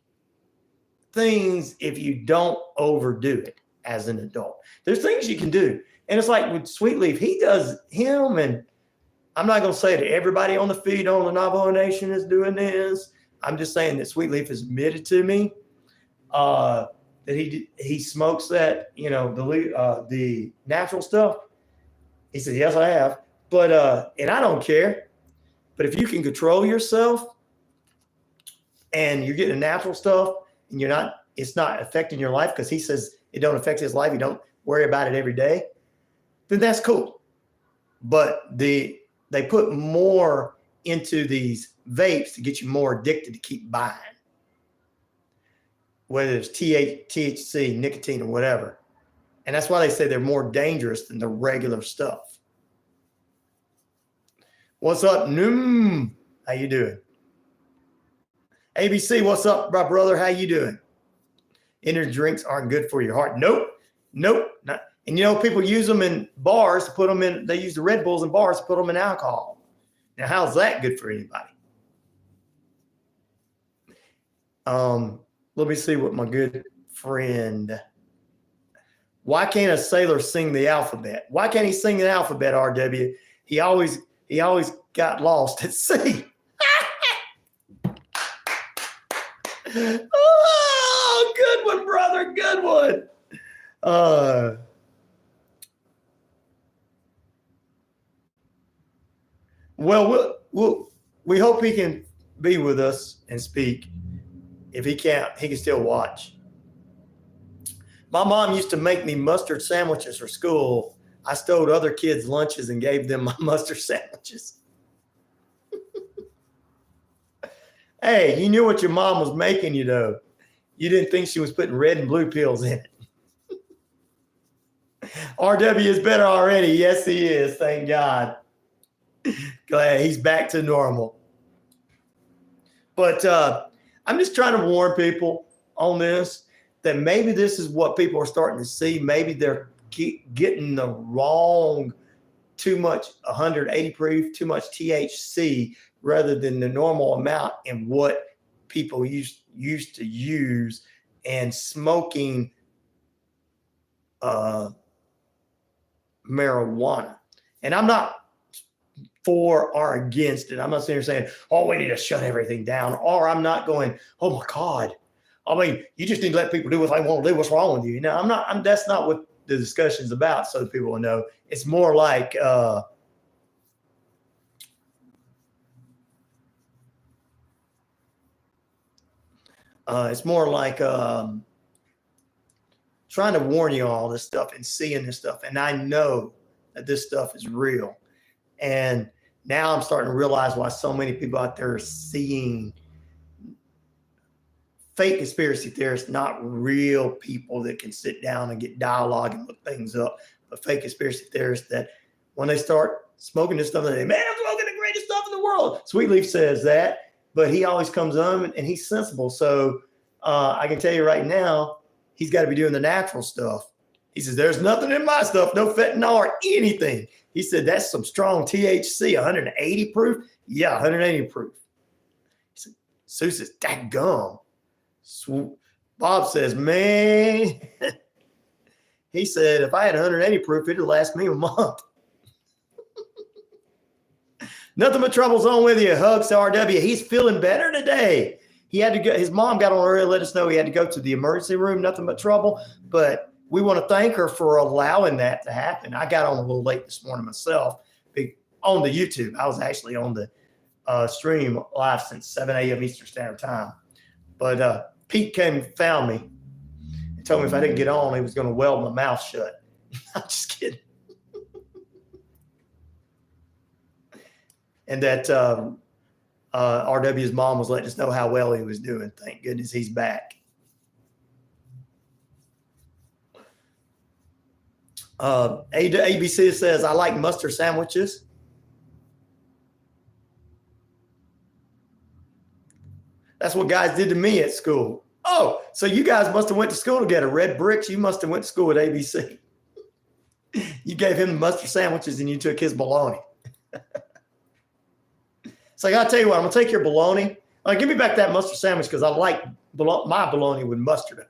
things if you don't overdo it as an adult. There's things you can do. And it's like with Sweetleaf, and I'm not going to say that everybody on the feed on the Navajo Nation is doing this. I'm just saying that Sweetleaf has admitted to me that he smokes that, the natural stuff. He said, yes, I have. But, and I don't care. But if you can control yourself and you're getting the natural stuff and it's not affecting your life because he says it don't affect his life, you don't worry about it every day, then that's cool. But they put more into these vapes to get you more addicted to keep buying, whether it's THC, nicotine, or whatever. And that's why they say they're more dangerous than the regular stuff. What's up, Noom? How you doing? ABC, what's up, my brother? How you doing? Energy drinks aren't good for your heart. Nope. Not. And people use them in bars to put them in. They use the Red Bulls in bars to put them in alcohol. Now, how's that good for anybody? Let me see what my good friend. Why can't a sailor sing the alphabet? Why can't he sing the alphabet, RW? He always got lost at sea. Oh, good one, brother. Good one. Well, we hope he can be with us and speak. If he can't, he can still watch. My mom used to make me mustard sandwiches for school. I stole other kids' lunches and gave them my mustard sandwiches. Hey, you knew what your mom was making you, though. You didn't think she was putting red and blue pills in it. RW is better already. Yes, he is. Thank God. Glad he's back to normal. But I'm just trying to warn people on this. that maybe this is what people are starting to see. Maybe they're getting the wrong, too much 180 proof, too much THC rather than the normal amount in what people used to use, and smoking marijuana. And I'm not for or against it. I'm not sitting here saying, oh, we need to shut everything down. Or I'm not going, oh my God. I mean, you just need to let people do what they want to do. What's wrong with you? No, that's not what the discussion's about. So people will know. It's more like, trying to warn you all this stuff and seeing this stuff. And I know that this stuff is real. And now I'm starting to realize why so many people out there are seeing fake conspiracy theorists, not real people that can sit down and get dialogue and look things up, but fake conspiracy theorists that when they start smoking this stuff, they say, man, I'm smoking the greatest stuff in the world. Sweetleaf says that, but he always comes on and he's sensible. So I can tell you right now, he's got to be doing the natural stuff. He says, there's nothing in my stuff, no fentanyl or anything. He said, that's some strong THC, 180 proof. Yeah, 180 proof. He said, Sue says, that gum. Bob says, man, he said, if I had 180 proof, it'd last me a month. Nothing but trouble's on with you. Hugs to RW. He's feeling better today. He had to go. His mom got on early, let us know he had to go to the emergency room. Nothing but trouble. But we want to thank her for allowing that to happen. I got on a little late this morning myself on the YouTube. I was actually on the stream live since 7 a.m. Eastern Standard Time. But Pete came and found me and told me if I didn't get on, he was going to weld my mouth shut. I'm just kidding. And that RW's mom was letting us know how well he was doing. Thank goodness he's back. ABC says, I like mustard sandwiches. That's what guys did to me at school. Oh, so you guys must have went to school together. Red Bricks, you must have went to school with ABC. You gave him the mustard sandwiches and you took his bologna. So I got to tell you what, I'm going to take your bologna. Give me back that mustard sandwich because I like my bologna with mustard.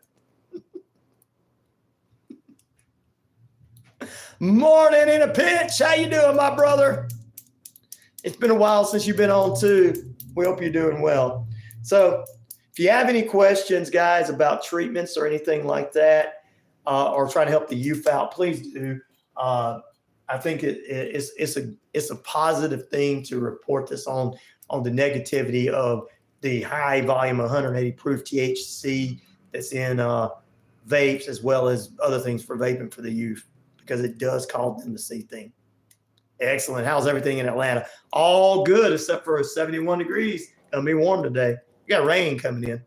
Morning in a pinch. How you doing, my brother? It's been a while since you've been on too. We hope you're doing well. So if you have any questions, guys, about treatments or anything like that, or trying to help the youth out, please do. I think it's a positive thing to report this on the negativity of the high volume 180 proof THC that's in vapes, as well as other things for vaping for the youth, because it does cause them to see things. Excellent. How's everything in Atlanta? All good except for 71 degrees. It'll be warm today. We got rain coming in.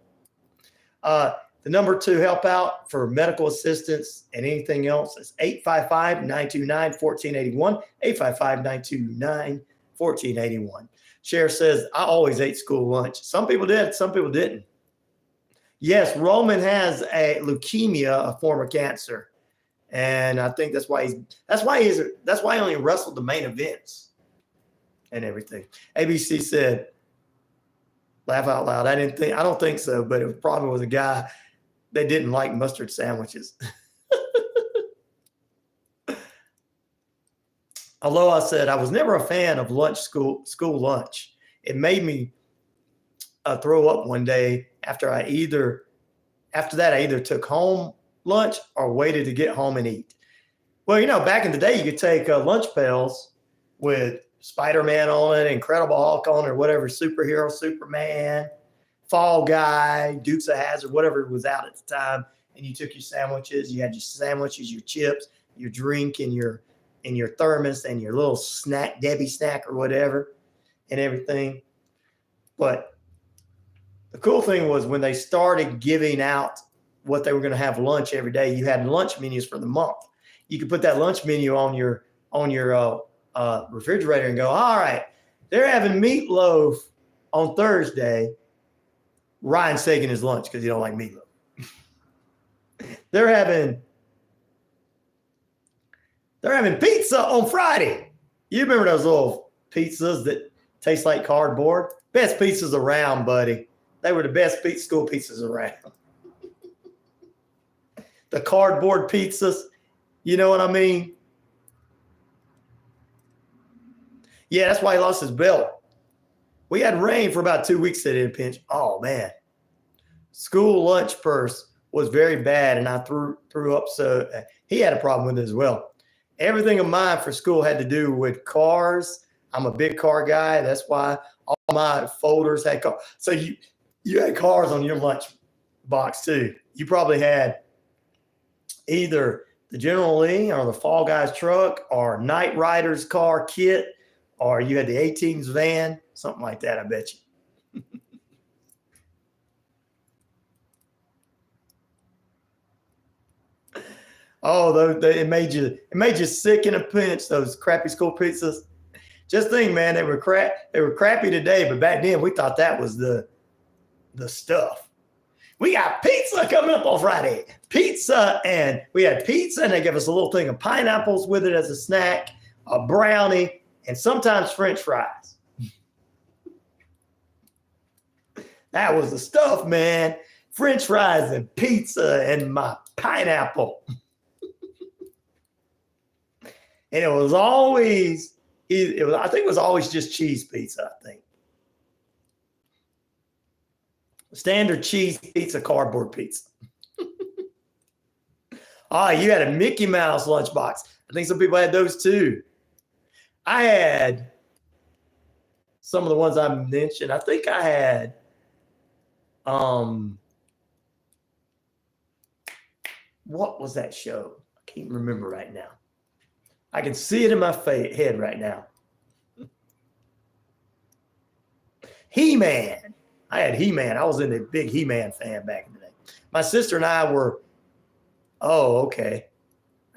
The number to help out for medical assistance and anything else is 855-929-1481, 855-929-1481. Cher says, I always ate school lunch. Some people did, some people didn't. Yes, Roman has a leukemia, a form of cancer. And I think that's why he only wrestled the main events and everything. ABC said, laugh out loud. I don't think so, but it probably was a guy that didn't like mustard sandwiches. Although I said I was never a fan of school lunch. It made me throw up one day after that I either took home lunch or waited to get home and eat. Well, back in the day, you could take lunch pails with Spider-Man on it, Incredible Hulk on it, or whatever, superhero, Superman, Fall Guy, Dukes of Hazzard, whatever was out at the time. And you took your sandwiches. You had your sandwiches, your chips, your drink, and your thermos, and your little snack, Debbie snack or whatever, and everything. But the cool thing was when they started giving out what they were going to have lunch every day, you had lunch menus for the month. You could put that lunch menu on your refrigerator and go, all right, they're having meatloaf on Thursday. Ryan's taking his lunch because he don't like meatloaf. They're having pizza on Friday. You remember those little pizzas that taste like cardboard? Best pizzas around, buddy. They were the best school pizzas around. The cardboard pizzas. You know what I mean? Yeah, that's why he lost his belt. We had rain for about 2 weeks today in Pinch. Oh, man. School lunch purse was very bad, and I threw up. So he had a problem with it as well. Everything of mine for school had to do with cars. I'm a big car guy. That's why all my folders had cars. So you had cars on your lunch box too. You probably had either the General Lee or the Fall Guys truck or Knight Rider's car kit, or you had the A-Teams van, something like that, I bet you. Oh, it made you sick in a pinch, those crappy school pizzas. Just think, man, they were crappy today, but back then we thought that was the stuff. We got pizza coming up on Friday. We had pizza, and they gave us a little thing of pineapples with it as a snack, a brownie, and sometimes French fries. That was the stuff, man. French fries and pizza and my pineapple. And it was always, I think it was always just cheese pizza, I think. Standard cheese pizza, cardboard pizza. Oh, you had a Mickey Mouse lunchbox. I think some people had those too. I had some of the ones I mentioned. I think I had what was that show? I can't remember right now. I can see it in my head right now. He-Man. I had He-Man. I was a big He-Man fan back in the day. My sister and I were,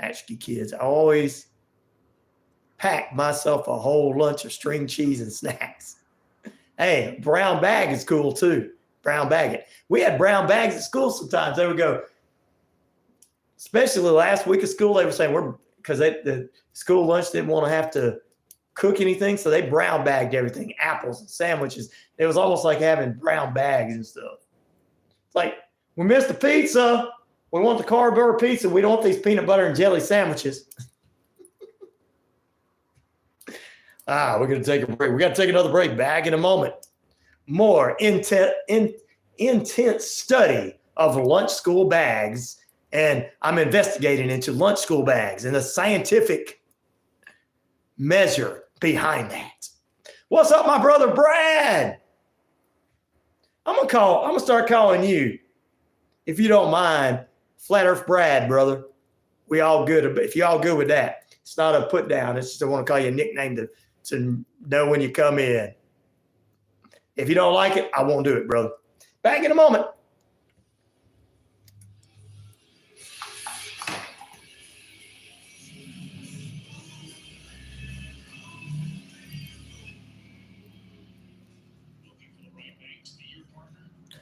latchkey kids. I always packed myself a whole lunch of string cheese and snacks. Hey, brown bag is cool too. Brown bag it. We had brown bags at school sometimes. They would go, especially the last week of school, they were saying because the school lunch didn't want to have to cook anything, so they brown bagged everything, apples and sandwiches. It was almost like having brown bags and stuff. It's like, we missed the pizza. We want the cardboard pizza. We don't want these peanut butter and jelly sandwiches. We're going to take a break. We got to take another break. Back in a moment. More intense study of lunch school bags. And I'm investigating into lunch school bags and the scientific measure behind that. What's up, my brother Brad? I'm gonna start calling you, if you don't mind, Flat Earth Brad, brother. We all good. If you all good with that, it's not a put down. It's just I want to call you a nickname to know when you come in. If you don't like it, I won't do it, brother. Back in a moment.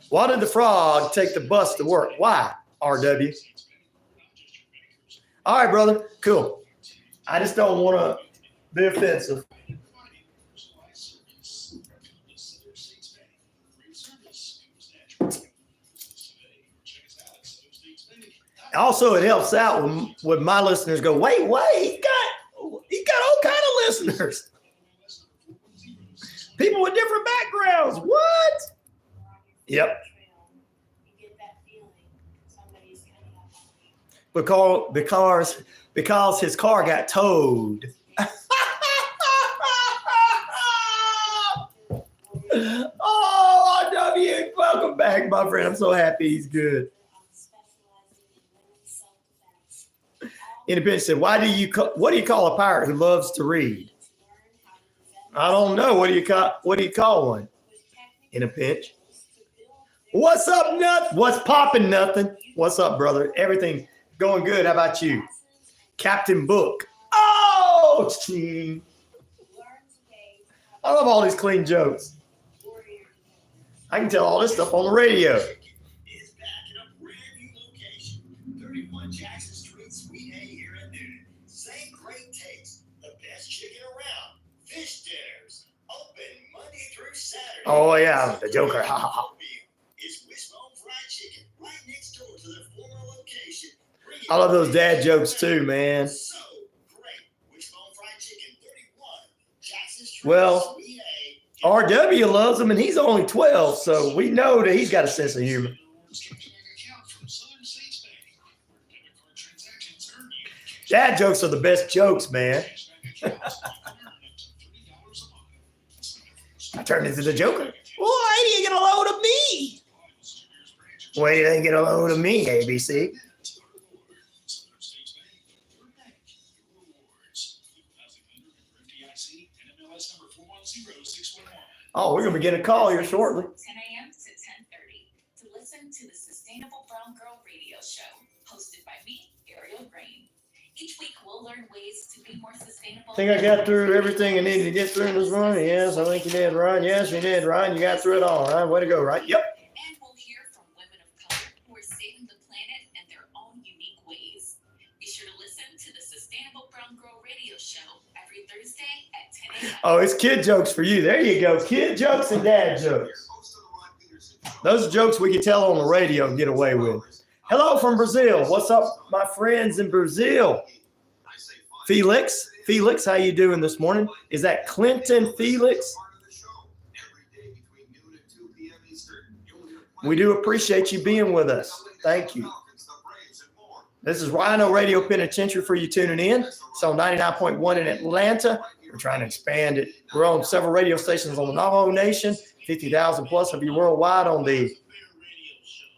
Why did the frog take the bus to work? Why, RW? All right, brother. Cool. I just don't want to be offensive. Also, it helps out when my listeners go, wait, he got all kind of listeners. People with different backgrounds. What? Yep. Because his car got towed. Oh, RW, welcome back, my friend. I'm so happy he's good. Independent said, what do you call a pirate who loves to read? I don't know. What do you call one? In a pinch. What's up, Nut? What's popping, nothing? What's up, brother? Everything going good. How about you? Captain Book. Oh, I love all these clean jokes. I can tell all this stuff on the radio. Is back in a brand new location. Saturday. Oh, yeah, the Joker. Ha, ha, ha. It's Wishbone Fried Chicken right next door to their former location. I love those dad jokes too, man. So great. Wishbone Fried Chicken 31 Jackson Street. Well, RW loves him, and he's only 12, so we know that he's got a sense of humor. Dad jokes are the best jokes, man. I turned into the Joker. Why do you get a load of me? Why do you get a load of me, ABC? Oh, we're going to begin a call here shortly. 10 a.m. to 10:30 to listen to the Sustainable Brown Girl Radio Show, hosted by me, Ariel Green. Each week, we'll learn ways to be more sustainable. I think I got through everything I needed to get through in this morning. Yes, I think you did, Ryan. Yes, you did, Ryan. You got through it all, Ryan. Way to go, Ryan. Yep. And we'll hear from women of color who are saving the planet in their own unique ways. Be sure to listen to the Sustainable Brown Girl Radio Show every Thursday at 10 a.m. Oh, it's kid jokes for you. There you go. Kid jokes and dad jokes. Those are jokes we can tell on the radio and get away with. Hello from Brazil. What's up, my friends in Brazil? Felix, how you doing this morning? Is that Clinton Felix? We do appreciate you being with us. Thank you. This is RyanORadio Penitentiary for you tuning in. It's on 99.1 in Atlanta. We're trying to expand it. We're on several radio stations on the Navajo Nation, 50,000 plus of you worldwide on the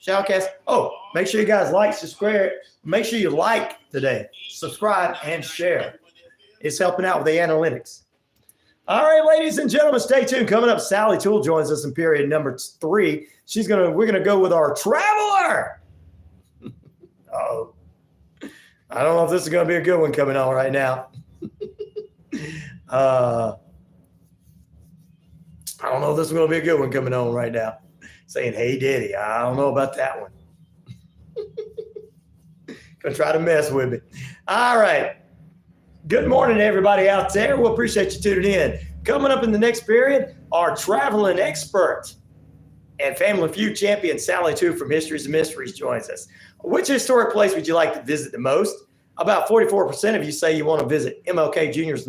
Shoutcast. Oh, make sure you guys like, subscribe. Make sure you like today, subscribe, and share. It's helping out with the analytics. All right, ladies and gentlemen, stay tuned. Coming up, Sally Toole joins us in period number 3. We're gonna go with our traveler. Oh, I don't know if this is gonna be a good one coming on right now. I don't know if this is gonna be a good one coming on right now. Saying, hey, Daddy, I don't know about that one. Gonna try to mess with me. All right. Good morning to everybody out there. We appreciate you tuning in. Coming up in the next period, our traveling expert and Family Feud Champion, Sally Toole from Histories and Mysteries joins us. Which historic place would you like to visit the most? About 44% of you say you want to visit MLK Jr.'s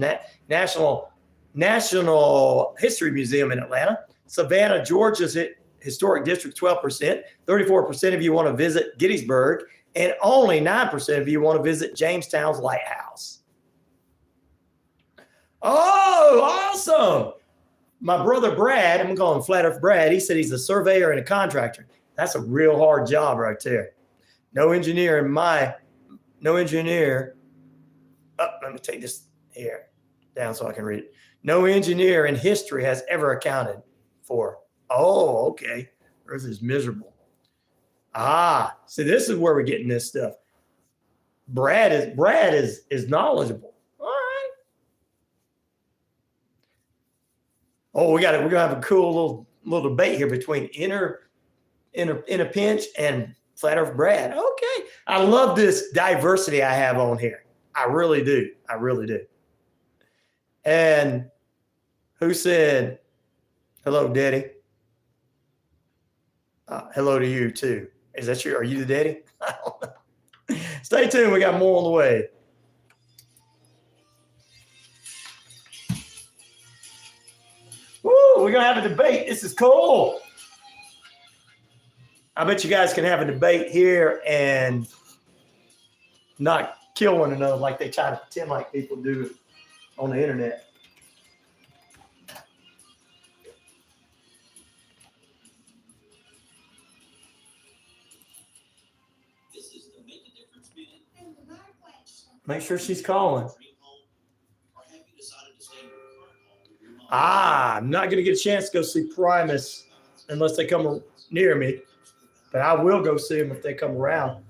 National History Museum in Atlanta. Savannah, Georgia's Historic District, 12%. 34% of you want to visit Gettysburg. And only 9% of you want to visit Jamestown's Lighthouse. Oh, awesome. My brother Brad, I'm going to call him Flat Earth Brad, he said he's a surveyor and a contractor. That's a real hard job right there. No engineer. Oh, let me take this here down so I can read it. No engineer in history has ever accounted for. Oh, okay. Earth is miserable. Ah, so this is where we're getting this stuff. Brad is knowledgeable. All right. Oh, we're gonna have a cool little debate here between Inner Pinch and Flat Earth Brad. Okay. I love this diversity I have on here. I really do. And who said hello, Daddy? Hello to you too. Is that you? Are you the daddy? I don't know. Stay tuned. We got more on the way. Woo, we're going to have a debate. This is cool. I bet you guys can have a debate here and not kill one another like they try to pretend like people do on the internet. Make sure she's calling. I'm not going to get a chance to go see Primus unless they come near me, but I will go see them if they come around.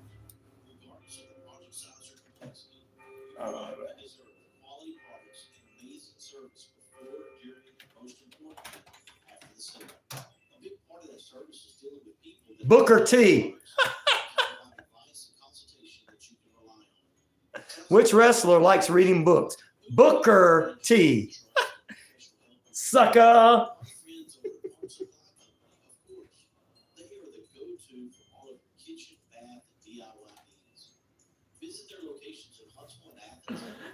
Booker T. Which wrestler likes reading books? Booker T. Sucker.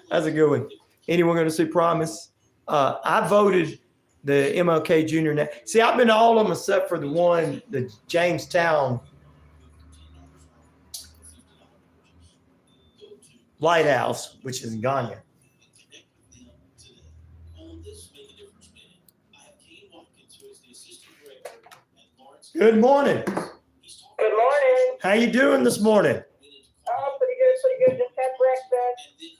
That's a good one. Anyone going to see Promise? I voted the MLK Jr. See, I've been to all of them except for the one, the Jamestown Lighthouse, which is in Ghana. Good morning. Good morning. How you doing this morning? Oh, pretty good. Just had breakfast.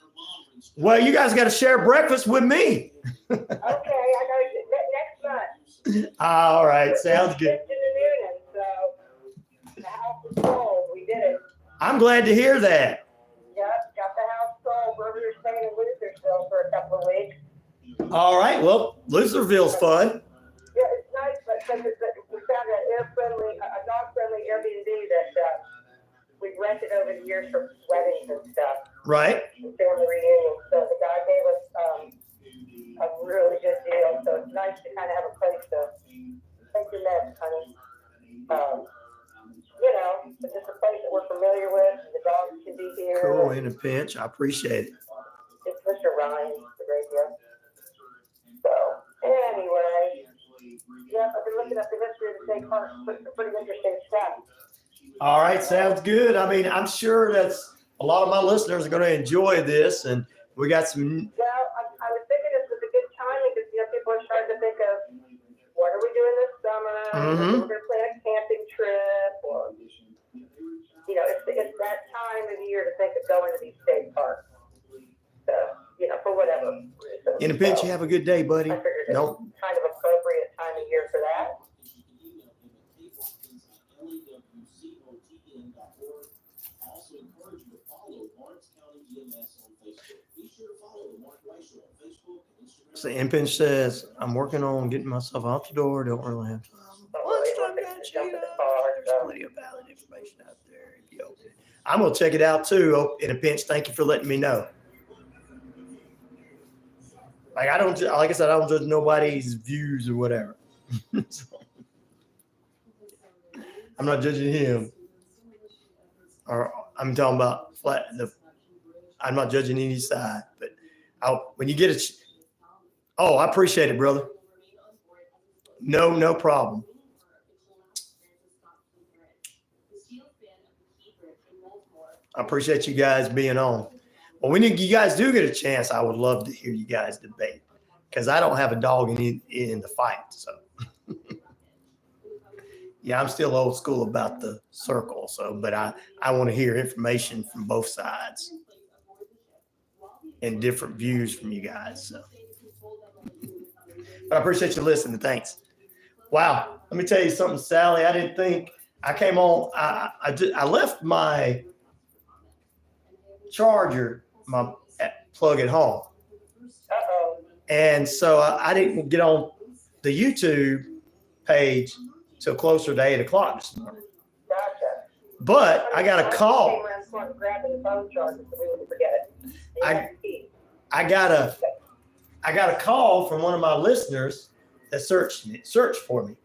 Well, you guys got to share breakfast with me. Okay, I know next month. All right, sounds good. It's in the Noonan, so the house is sold. We did it. I'm glad to hear that. Yep, got the house sold. We were staying in Luthersville for a couple of weeks. All right, well, Loserville's fun. Yeah, it's nice, but we found a dog-friendly Airbnb that we've rented over the years for weddings and stuff. Right. And family reunions. So the guy gave us a really good deal. So it's nice to kind of have a place to take your meds, honey. You know, it's just a place that we're familiar with. The dogs can be here. Cool, in a pinch. I appreciate it. It's Mr. Ryan, the radio. So, anyway, yeah, I've been looking up the history of the state park. Some pretty interesting stuff. All right, sounds good. I mean, I'm sure that's a lot of my listeners are going to enjoy this, and we got some. Well, I was thinking this was a good time because, you know, people are starting to think of what are we doing this summer? Mm-hmm. We're going to plan a camping trip, or, you know, it's that time of year to think of going to these state parks. So, you know, for whatever reason. In a pinch, you have a good day, buddy. I figured it's No. kind of appropriate time of year for that. Also encourage you to follow Lawrence County EMS on Facebook. Be sure to follow the Mark Rice Show on Facebook and Instagram. So Impinch says, I'm working on getting myself out the door. Don't really have time. There's plenty of valid information out there. If you open it. I'm going to check it out too. In a pinch. Thank you for letting me know. Like I said, I don't judge nobody's views or whatever. So, I'm not judging him. Or I'm talking about I'm not judging any side, but when you get it. Oh, I appreciate it, brother. No problem. I appreciate you guys being on. Well, when you guys do get a chance, I would love to hear you guys debate because I don't have a dog in the fight. So, yeah, I'm still old school about the circle. So, but I want to hear information from both sides and different views from you guys. So, but I appreciate you listening. Thanks. Wow. Let me tell you something, Sally. I didn't think I came on. I left my charger, my plug at home. And so I didn't get on the YouTube page till closer to 8 o'clock this morning. Gotcha. But I got a call. I got a call from one of my listeners that searched for me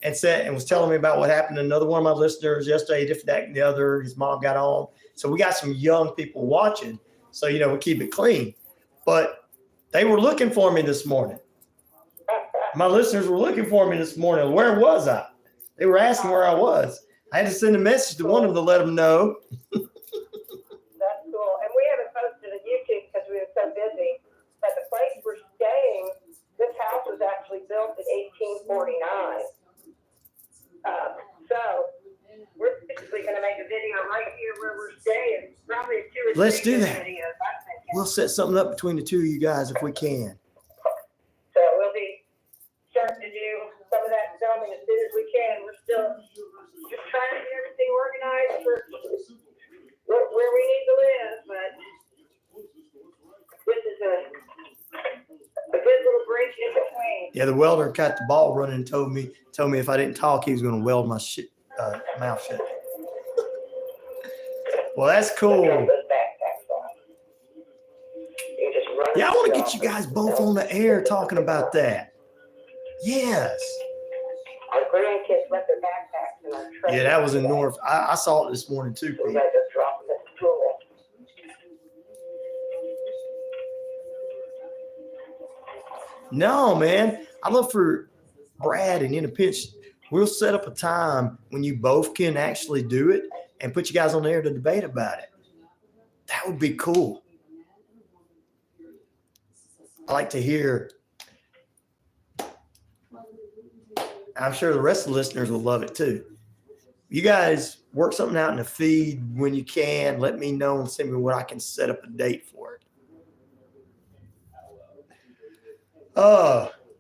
and was telling me about what happened to another one of my listeners yesterday, different that and the other. His mom got on. So we got some young people watching. So, you know, we keep it clean. But they were looking for me this morning. My listeners were looking for me this morning. Where was I? They were asking where I was. I had to send a message to one of them to let them know. That's cool. And we haven't posted on YouTube because we were so busy. But the place we're staying, this house was actually built in 1849. So we're basically going to make a video right here where we're staying. Probably 2 or 3 Let's do that. videos, I think. We'll set something up between the two of you guys if we can. So we'll be starting to do some of that filming as soon as we can. We're still just trying to get everything organized for where we need to live, but this is a good little break in between. Yeah, the welder got the ball running and told me if I didn't talk, he was going to weld my mouth shut. Well, that's cool. Yeah, I want to get you guys both on the air talking about that. Yes. Our grandkids left their backpacks in our truck. Yeah, that was in North. I saw it this morning too, So we Pete. got to drop them at Toole. No, man. I'd love for Brad and in a pinch, we'll set up a time when you both can actually do it and put you guys on the air to debate about it. That would be cool. I like to hear. I'm sure the rest of the listeners will love it too. You guys work something out in the feed when you can. Let me know and send me what I can set up a date for it.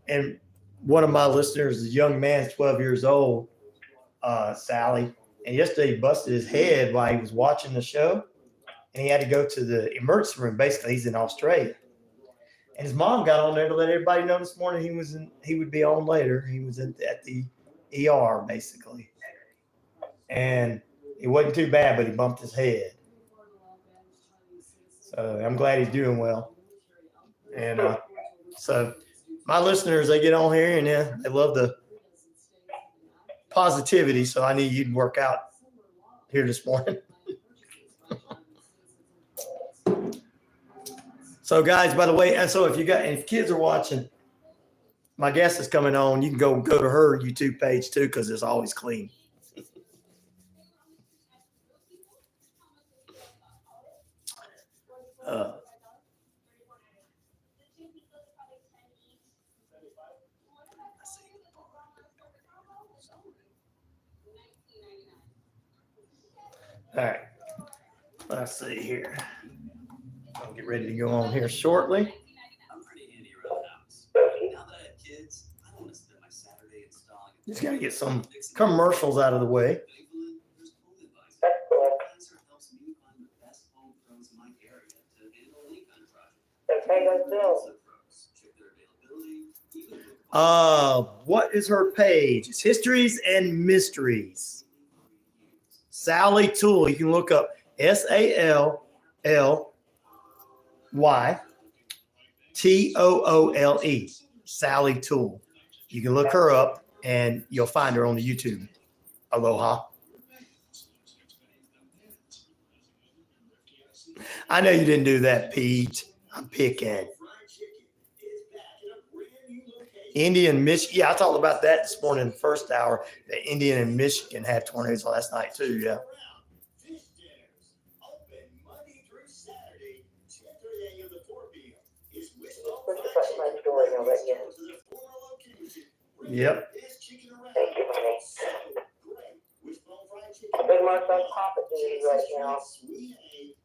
And one of my listeners, a young man, 12 years old, Sally, and yesterday he busted his head while he was watching the show, and he had to go to the emergency room. Basically, he's in Australia. And his mom got on there to let everybody know this morning he would be on later. He was at the ER, basically. And it wasn't too bad, but he bumped his head. So I'm glad he's doing well. And so my listeners, they get on here and they love the positivity. So I need you to work out here this morning. So guys, by the way, and so if kids are watching, my guest is coming on. You can go to her YouTube page too, because it's always clean. All right, let's see here. I'll get ready to go on here shortly. I'm pretty handy around the house. Now that I have kids, I don't want to spend my Saturday installing. Just got to get some commercials out of the way. That's cool. Helps me find the best home pros in my area to handle any kind of project. So pay those bills. Check their availability. What is her page? It's Histories and Mysteries. Sally Toole. You can look up SALLYTOOLE. Sally Toole. You can look her up and you'll find her on the YouTube. Aloha. I know you didn't do that, Pete. I'm picking. Indian, Michigan. Yeah, I talked about that this morning in the first hour. The Indian and Michigan had tornadoes last night too. Yeah. Yep. Thank you, honey. I've been on some Papa duty right now.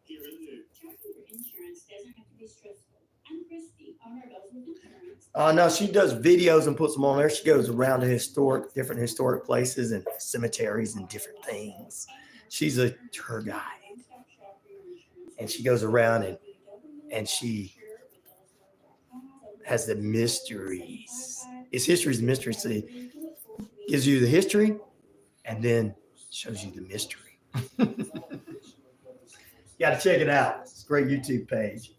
Insurance doesn't have to be stressful. I'm Christy, owner of Insurance. No, she does videos and puts them on there. She goes around to different historic places and cemeteries and different things. She's a tour guide, and she goes around and she has the mysteries. It's Histories and Mysteries. So it gives you the history and then shows you the mystery. You got to check it out. It's a great YouTube page.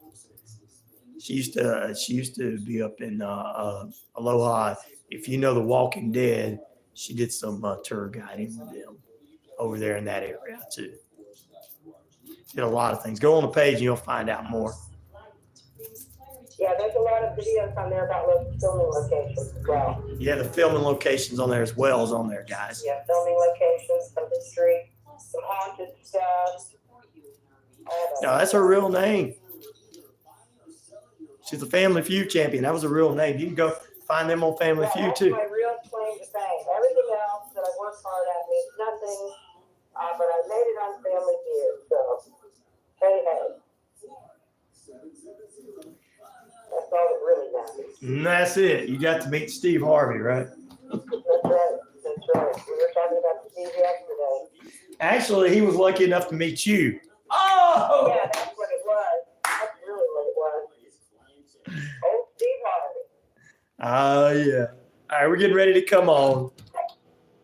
She used to be up in Aloha. If you know The Walking Dead, she did some tour guiding with them over there in that area too. Did a lot of things. Go on the page and you'll find out more. Yeah, there's a lot of videos on there about filming locations as well. Yeah, the filming locations on there as well is on there, guys. Yeah, filming locations, some history, some haunted stuff. No, that's her real name. She's a Family Feud champion. That was a real name. You can go find them on Family Feud too. That's my real claim to fame. Everything else that I worked hard at means nothing, but I made it on Family Feud. So, hey. That's all that really matters. And that's it. You got to meet Steve Harvey, right? That's right. That's right. We were talking about Steve yesterday. Actually, he was lucky enough to meet you. Oh! Yeah, that's what it was. That's really what it was. Old Steve Harvey. Yeah. All right, we're getting ready to come on.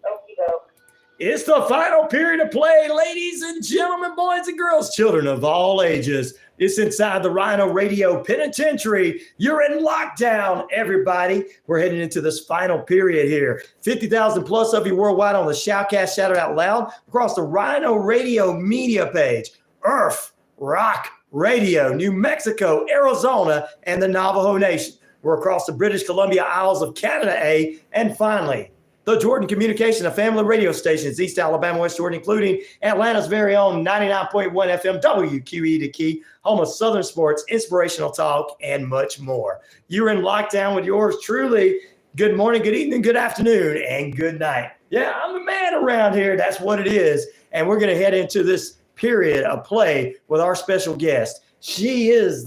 Okie doke. It's the final period of play, ladies and gentlemen, boys and girls, children of all ages. It's inside the RyanORadio Penitentiary. You're in lockdown, everybody. We're heading into this final period here. 50,000 plus of you worldwide on the Shoutcast, Shout It Out Loud, across the RyanORadio media page, Earth Rock Radio, New Mexico, Arizona, and the Navajo Nation. We're across the British Columbia Isles of Canada, and finally, the Jordan Communication, a family radio stations, East Alabama, West Jordan, including Atlanta's very own 99.1 FM WQEE The Key, home of Southern sports, inspirational talk, and much more. You're in lockdown with yours truly. Good morning, good evening, good afternoon, and good night. Yeah, I'm the man around here. That's what it is. And we're going to head into this period of play with our special guest. She is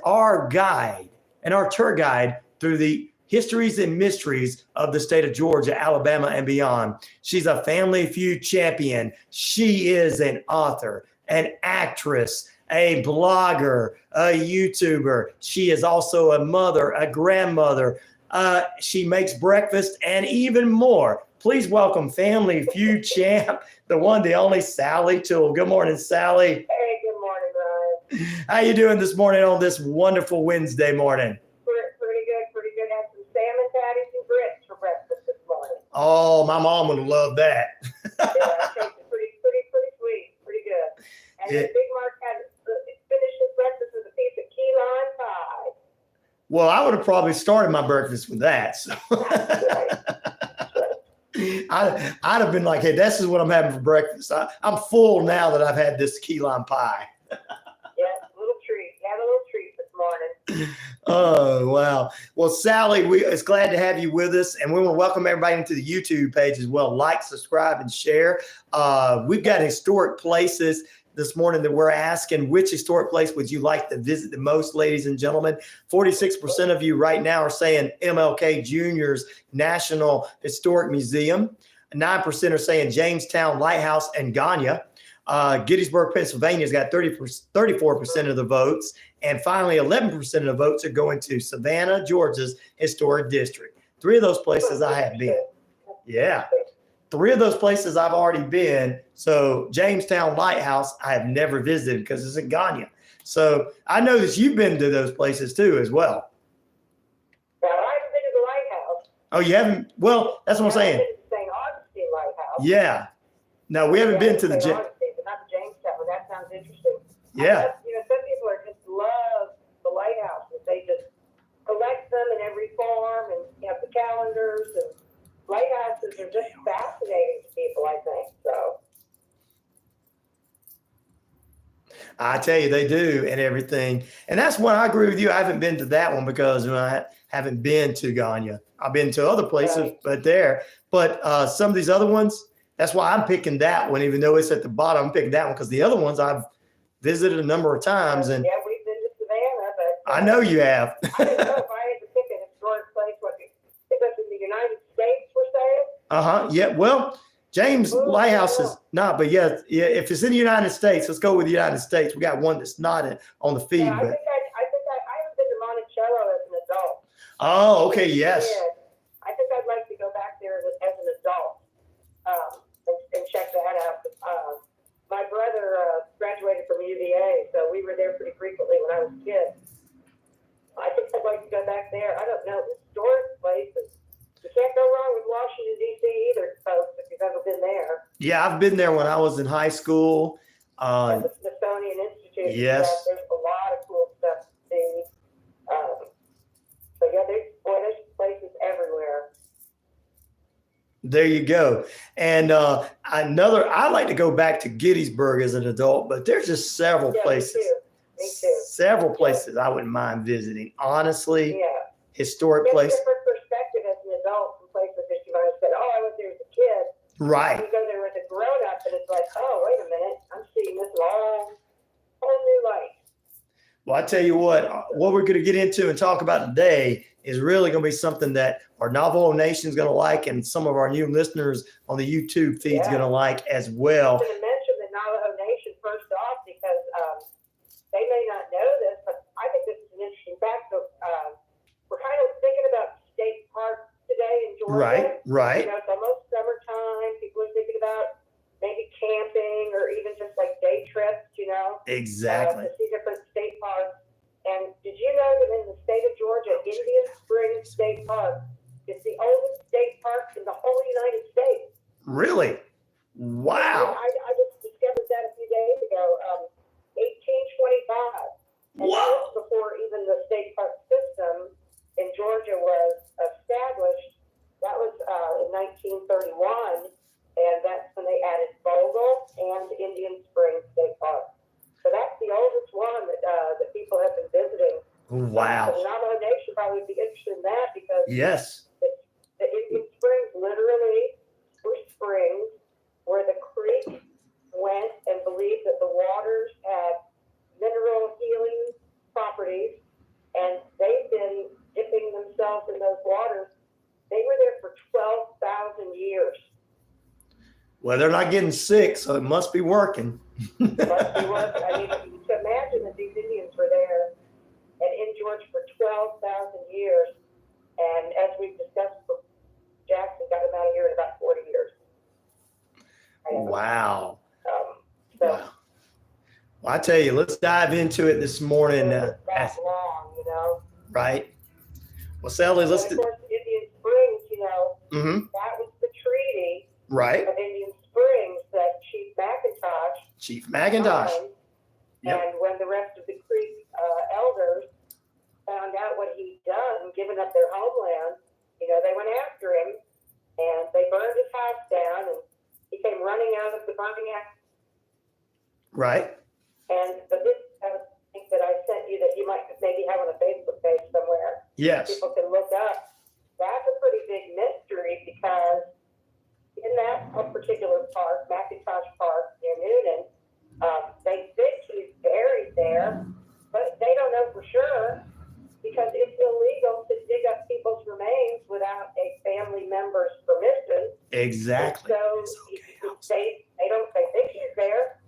our guide and our tour guide through the histories and mysteries of the state of Georgia, Alabama, and beyond. She's a Family Feud champion. She is an author, an actress, a blogger, a YouTuber. She is also a mother, a grandmother. She makes breakfast and even more. Please welcome Family Feud champ, the one, the only Sally Toole. Good morning, Sally. Hey, good morning, Ryan. How you doing this morning on this wonderful Wednesday morning? Pretty good. Had some salmon patties and grits for breakfast this morning. Oh, my mom would love that. Yeah, it tasted pretty sweet, pretty good. And Yeah. then Big Mark had finished his breakfast with a piece of key lime pie. Well, I would have probably started my breakfast with that. So I'd have been like, hey, this is what I'm having for breakfast. I'm full now that I've had this key lime pie. Yeah, little treat. Had a little treat this morning. Oh, wow. Well, Sally, it's glad to have you with us. And we want to welcome everybody into the YouTube page as well. Like, subscribe, and share. We've got historic places this morning that we're asking, which historic place would you like to visit the most, ladies and gentlemen? 46% of you right now are saying MLK Jr.'s National Historic Museum. 9% are saying Jamestown Lighthouse and Ganya. Gettysburg, Pennsylvania's got 34% of the votes. And finally, 11% of the votes are going to Savannah, Georgia's historic district. 3 of those places I have been. Yeah. 3 of those places I've already been. So Jamestown Lighthouse, I have never visited because it's in Ganya. So I know that you've been to those places too as well. Now, I haven't been to the lighthouse. Oh, you haven't? Well, that's what I'm saying. I've been to the St. Augustine Lighthouse. Yeah. No, we haven't been to the St. Augustine, but not the Jamestown. That sounds interesting. Yeah. Some people are just love the lighthouses. They just collect them in every form, and you have the calendars, and lighthouses are just fascinating to people, I think. So I tell you, they do and everything. And that's when I agree with you. I haven't been to that one because I haven't been to Ganya. I've been to other places, right. but some of these other ones, that's why I'm picking that one, even though it's at the bottom. I'm picking that one because the other ones I've visited a number of times. And yeah, we've been to Savannah, but I know you have. I didn't know if I had to pick an historic place. If it's in the United States, we're saying. Yeah. Well, James Lighthouse is not, but yeah. If it's in the United States, let's go with the United States. We got one that's not on the feed, Yeah, I but. think I haven't been to Monticello as an adult. Oh, okay. Yes. Yeah, I think I'd like to go back there as an adult and check that out. My brother graduated from UVA, so we were there pretty frequently when I was a kid. I think I'd like to go back there. I don't know, historic places. You can't go wrong with Washington, D.C. either, folks, if you've ever been there. Yeah, I've been there when I was in high school. The Smithsonian Institute. Yes. There's a lot of cool stuff to see. So yeah, there's places everywhere. There you go. And I'd like to go back to Gettysburg as an adult, but there's just several places. Me too. Several places I wouldn't mind visiting. Honestly, Yeah. historic It's place. a different perspective as an adult from places that you might have said, oh, I went there as a kid. Right. You go there as a grown up and it's like, oh, wait a minute, I'm seeing this whole new light. Well, I tell you what we're going to get into and talk about today is really going to be something that our Navajo Nation is going to like, and some of our new listeners on the YouTube feed is going to like as well. I'm going to mention the Navajo Nation first off because they may not know this, but I think this is an interesting fact. So, we're kind of thinking about state parks today in Georgia. Right. It's almost summertime. People are thinking about maybe camping or even just like day trips, Exactly. to see different state parks. And did you know that in the state of Georgia, Indian Springs State Park is the oldest state park in the whole United States? Really? Wow. I just discovered that a few days ago. 1825. And that was before even the state park 1931, and that's when they added Bogle and Indian Springs State Park. So that's the oldest one that people have been visiting. Wow. So the Navajo Nation probably would be interested in that because Yes. the Indian Springs literally were springs where the creek went and believed that the waters had mineral healing properties, and they've been dipping themselves in those waters. They were there for 12,000 years. Well, they're not getting sick, so it must be working. Must be working. I mean, to imagine that these Indians were there and in Georgia for 12,000 years, and as we've discussed, Jackson got them out of here in about 40 years. Wow. So Wow. Well, I tell you, let's dive into it this morning. that long, you know. Right. Well, Sally, let's And do. of course, Indian Springs, you know, Mm-hmm. that was the treaty Right. of Indian Springs that Chief McIntosh. signed. Yep. And when the rest of the Creek elders found out what he'd done, given up their homeland, you know, they went after him and they burned his house down, and he came running out of the burning house. Right. And but this thing that I sent you that you might maybe have on a Facebook page somewhere, Yes. people can look up. That's a pretty big mystery because in that particular park, McIntosh Park near Noonan, they think he's buried there, but they don't know for sure because it's illegal to dig up people's remains without a family member's permission. Exactly. So It's they think he's there,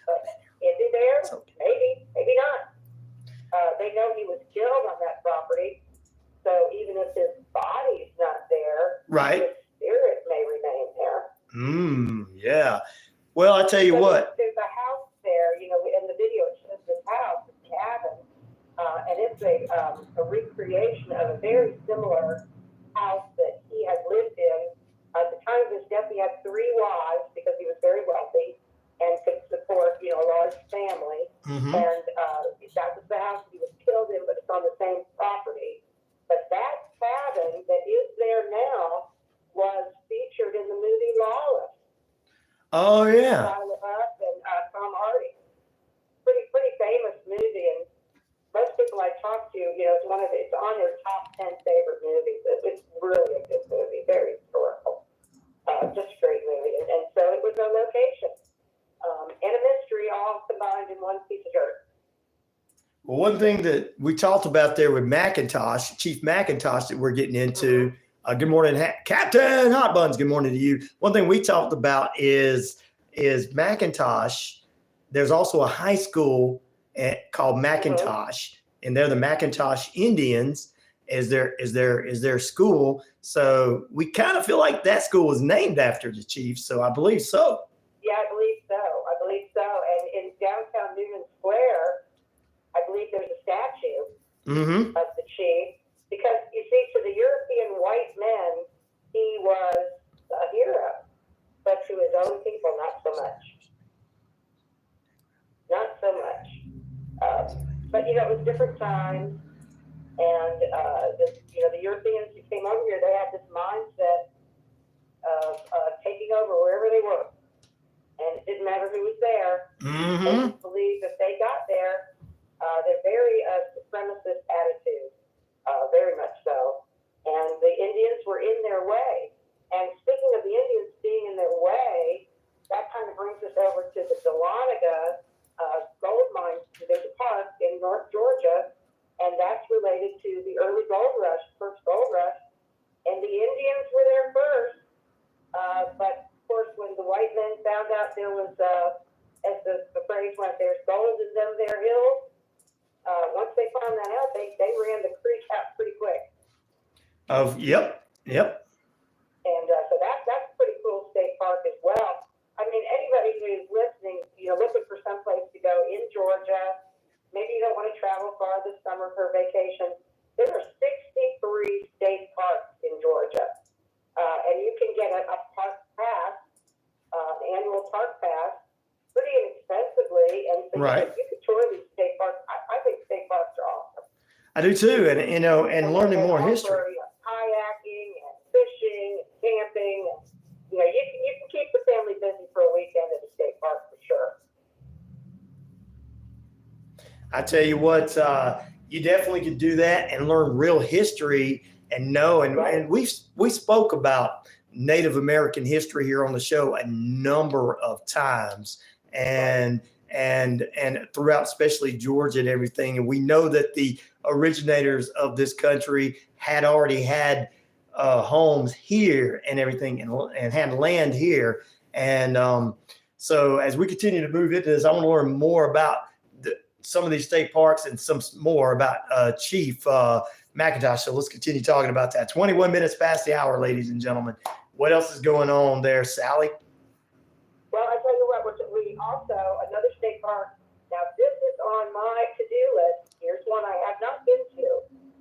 but is he there? okay. Maybe not. They know he was killed on that property, so even if his body's not there, Right. his spirit may remain there. Yeah. Well, I tell you So what. there's a house there, you know, in the video it shows this house, this cabin, and it's a recreation of a very similar house that he had lived in. At the time of his death, he had 3 wives because he was very wealthy and could support, you know, a large family. Mm-hmm. And that was the house he was killed in, but it's on the same property. But that cabin that is there now was featured in the movie Lawless. Oh yeah. Shia LaBeouf and Tom Hardy. Pretty famous movie, and most people I talk to, you know, it's on his top 10 favorite movies. It's really a good movie, very historical, just a great movie. And so it was a location and a mystery all combined in one piece of dirt. Well, one thing that we talked about there with McIntosh, Chief McIntosh, that we're getting into. Good morning, Captain Hot Buns. Good morning to you. One thing we talked about is McIntosh. There's also a high school called McIntosh, and they're the McIntosh Indians. Is their school? So we kind of feel like that school was named after the chief. So I believe so. Yeah, I believe so. And in downtown Newman Square, I believe there's a statue of the chief. Because you see, to the European white men, he was a hero, but to his own people, not so much. But you know, it was different times, and the Europeans who came over here, they had this mindset of taking over wherever they were, and it didn't matter who was there. They just believed if they got there, they're very supremacist attitude. Very much so. And the Indians were in their way. And speaking of the Indians being in their way, that kind of brings us over to the Dahlonega gold mine division park in North Georgia. And that's related to the early gold rush, first gold rush. And the Indians were there first. But of course, when the white men found out there was, as the phrase went, there's gold in them there hills, once they found that out, they ran the creek out pretty quick. Yep. And so that's a pretty cool state park as well. I mean, anybody who's listening, you know, looking for someplace to go in Georgia, maybe you don't want to travel far this summer for vacation. There are 63 state parks in Georgia, and you can get a park pass, an annual park pass, pretty inexpensively, and so Right. you can tour these state parks. I think state parks are awesome. I do too, and learning more history. Kayaking and fishing and camping and I tell you what, you definitely could do that and learn real history and know. And we spoke about Native American history here on the show a number of times, and throughout, especially Georgia and everything. And we know that the originators of this country had already had homes here and everything, and had land here. And so as we continue to move into this, I want to learn more about some of these state parks and some more about Chief McIntosh. So let's continue talking about that. 21 minutes past the hour, ladies and gentlemen. What else is going on there, Sally? Well, I tell you what, we also, another state park, now this is on my to-do list. Here's one I have not been to,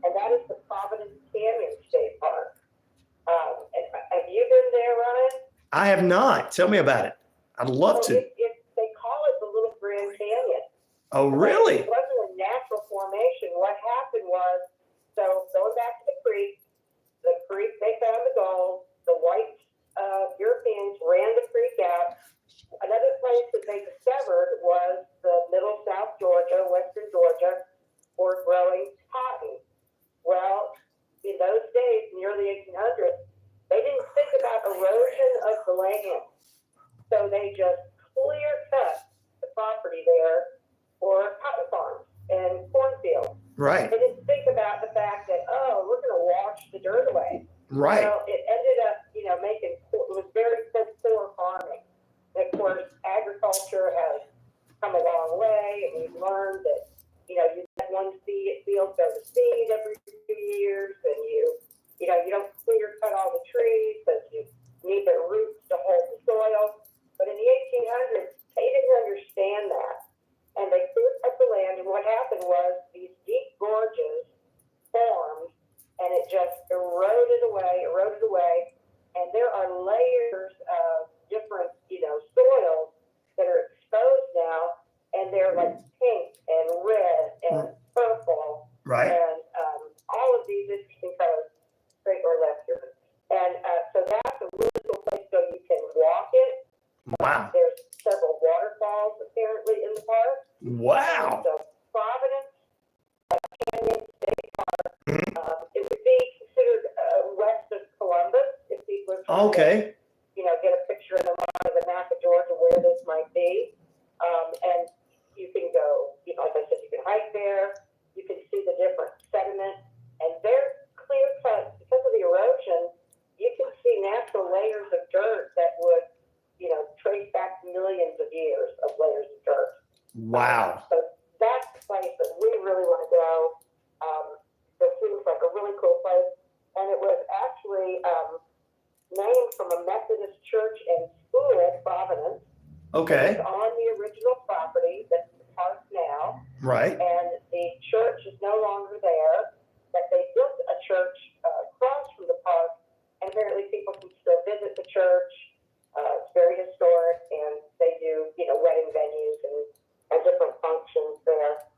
and that is the Providence Canyon State Park. Have you been there, Ryan? I have not. Tell me about it. I'd love to. They call it the Little Grand Canyon. Oh, really? It wasn't a natural formation. What happened was, so going back to the creek, they found the gold. The white Europeans ran the creek out. Another place that they discovered was the middle South Georgia, western Georgia, were growing cotton. Well, in those days, in the early 1800s, they didn't think about erosion of the land. So they just clear cut the property there for cotton farms and cornfields. Right. They didn't think about the fact that, we're going to wash the dirt away. Right. Well, it ended up, it was very poor farming. And of course, agriculture has come a long way, and we've learned that, you let one field go to seed every few years, and you don't clear cut all the trees because you need their roots to hold the soil. But in the 1800s, they didn't understand that. And they cleared cut the land, and what happened was these deep gorges formed, and it just eroded away, and there are layers of different, soils that are exposed now, and they're like pink and red and purple, right, and all of these interesting colors, straight or left here. And so that's a really cool place to go. You can walk it. Wow. There's several waterfalls apparently in the park. Wow. So Providence Canyon State Park. It would be considered west of Columbus if people are trying to, get a picture in the mind of the map of Georgia where this might be. And you can go, like I said, you can hike there. You can see the different sediment, and they're clear cut because of the erosion. You can see natural layers of dirt that would, trace back millions of years of layers of dirt. Wow. So that's the place that we really want to go. It seems like a really cool place. And it was actually named from a Methodist church and school at Providence. Okay. It's on the original property that's the park now. Right. And the church is no longer there. But they built a church across from the park. And apparently people can still visit the church. It's very historic, and they do, wedding venues and different functions there.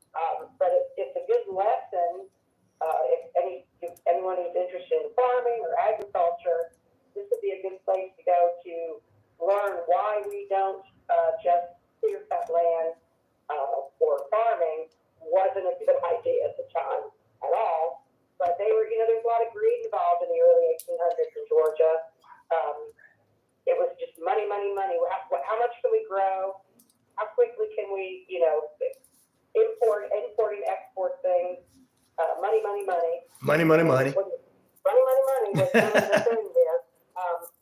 But it's a good lesson. If anyone who's interested in farming or agriculture, this would be a good place to go to learn why we don't just clear cut land for farming. Wasn't a good idea at the time at all. But they were, there's a lot of greed involved in the early 1800s in Georgia. It was just money. How much can we grow? How quickly can we, import and export things? Money. Money. Money was one of the things there.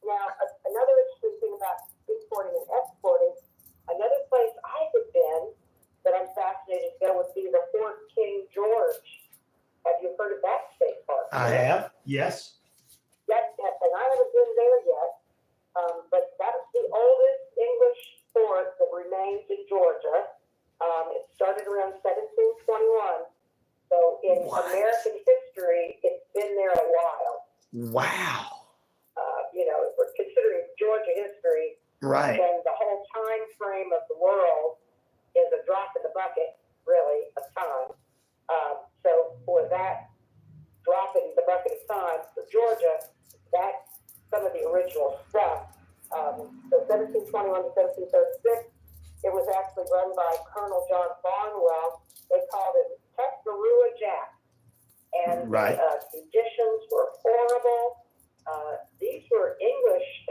Now, another interesting thing about importing and exporting, another place I have been that I'm fascinated to go would be the Fort King George. Have you heard of that state park? I have. Yes. And I haven't been there yet. But that's the oldest English fort that remains in Georgia. It started around 1721. So in American history, it's been there a while. Wow. If we're considering Georgia history, right, then the whole time frame of the world is a drop in the bucket, really, of time. So for that drop in the bucket of time for Georgia, that's some of the original stuff. So 1721 to 1736, It was actually run by Colonel John Barnwell. They called it Tuscarora Jack. And Right. the conditions were horrible. These were English,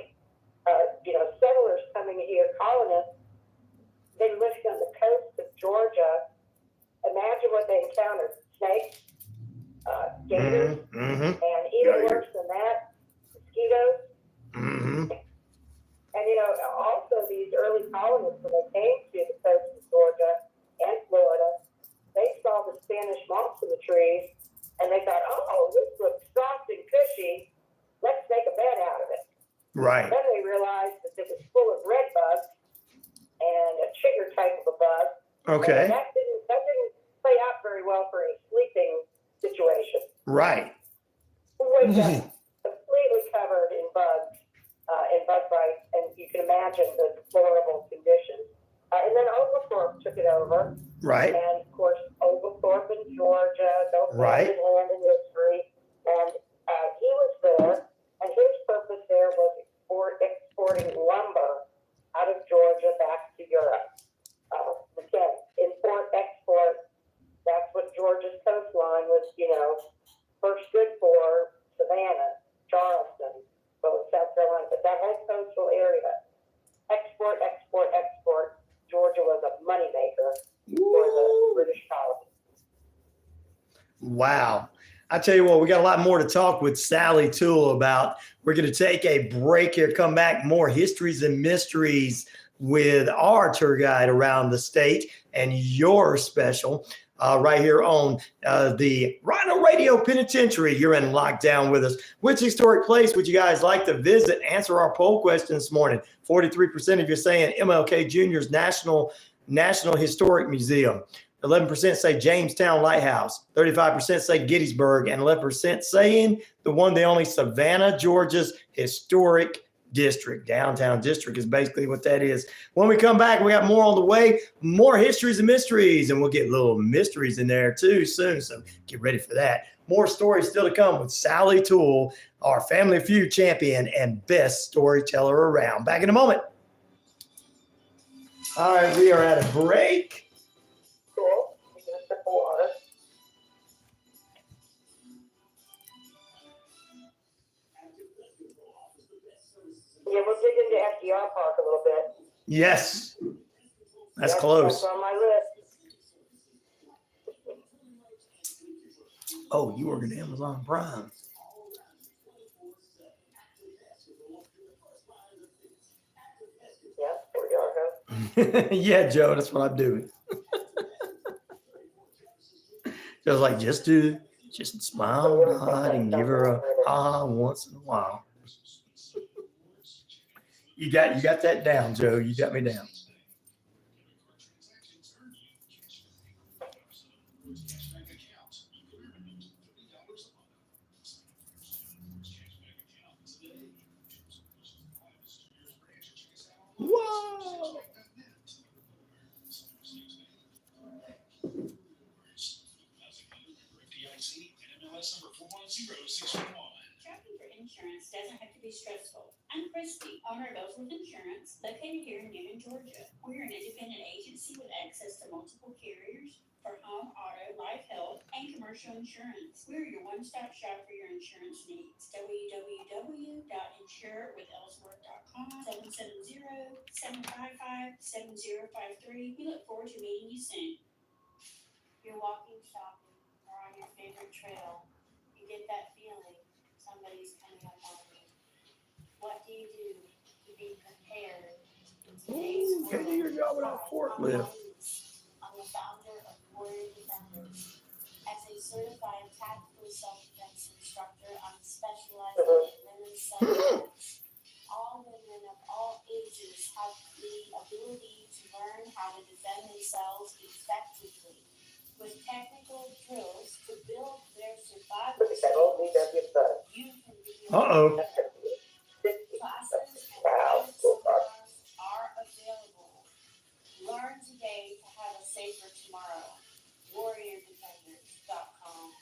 settlers coming here, colonists. They lived on the coast of Georgia. Imagine what they encountered: snakes, gators, and even worse than that, mosquitoes. And also these early colonists, when they came to the coast of Georgia and Florida, they saw the Spanish moss in the trees, and they thought, "Oh, this looks soft and cushy. Let's make a bed out of it." Right. Then they realized that it was full of red bugs and a chigger type of a bug. Okay. And that didn't play out very well for a sleeping situation. Right. We wake up completely covered in bugs and bug bites, and you can imagine the deplorable conditions. And then Oglethorpe took it over. Right. And of course, Oglethorpe in Georgia, those Right. land in history. And he was there, and his purpose there was exporting lumber out of Georgia back to Europe. Again, import, export, that's what Georgia's coastline was, first good for: Savannah, Charleston, both South Carolina, but that whole coastal area, export, export, export. Georgia was a moneymaker for the British colonies. Wow. I tell you what, we got a lot more to talk with Sally Toole about. We're going to take a break here, come back, more histories and mysteries with our tour guide around the state and your special right here on the RyanORadio Penitentiary. You're in lockdown with us. Which historic place would you guys like to visit? Answer our poll question this morning. 43% of you saying MLK Jr.'s National Historic Museum. 11% say Jamestown Lighthouse, 35% say Gettysburg, and 11% saying the one, the only Savannah, Georgia's historic district. Downtown district is basically what that is. When we come back, we got more on the way, more histories and mysteries, and we'll get little mysteries in there too soon. So get ready for that. More stories still to come with Sally Toole, our Family Feud champion and best storyteller around. Back in a moment. All right, we are at a break. Cool. You can sip of water. Yeah, we'll dig into FDR Park a little bit. Yes, that's close. That's on my list. Oh, you work at Amazon Prime. Yeah, there we go. Yeah, Joe, that's what I'm doing. Joe's like, just smile, nod, and give her a ha once in a while. You got that down, Joe. You got me down. Whoa. Shopping for insurance doesn't have to be stressful. I'm Christy, owner of Ellsworth Insurance, located here in Newnan, Georgia. We're an independent agency with access to multiple carriers for home, auto, life, health, and commercial insurance. We're your one-stop shop for your insurance needs. www.insurewithellsworth.com, 770-755-7053. We look forward to meeting you soon. You're walking, shopping, or on your favorite trail. You get that feeling somebody's coming up on you. What do you do to be prepared in today's world? Can you do your job without a forklift? I'm the founder of Warrior Defenders. As a certified tactical self-defense instructor, I'm specialized in women's self-defense. All women of all ages have the ability to learn how to defend themselves effectively with technical drills to build their survival skills. You can be Uh-oh. classes and seminars are available. Learn today to have a safer tomorrow. WarriorDefenders.com.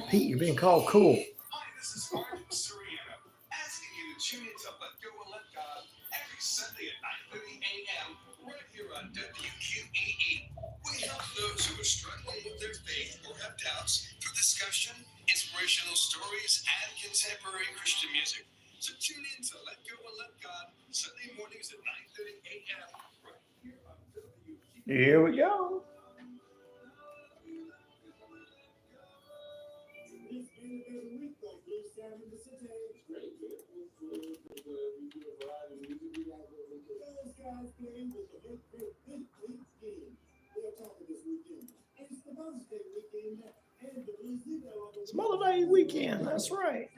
Pete, you're being called cool. Hi, this is RyanShelander, asking you to tune in to Let Go and Let God every Sunday at 9:30 a.m. right here on WQEE. We help those who are struggling with their faith or have doubts through discussion, inspirational stories, and contemporary Christian music. So tune in to Let Go and Let God Sunday mornings at 9:30 a.m. right here on WQEE. Here we go. It's Mother's Day weekend. That's right.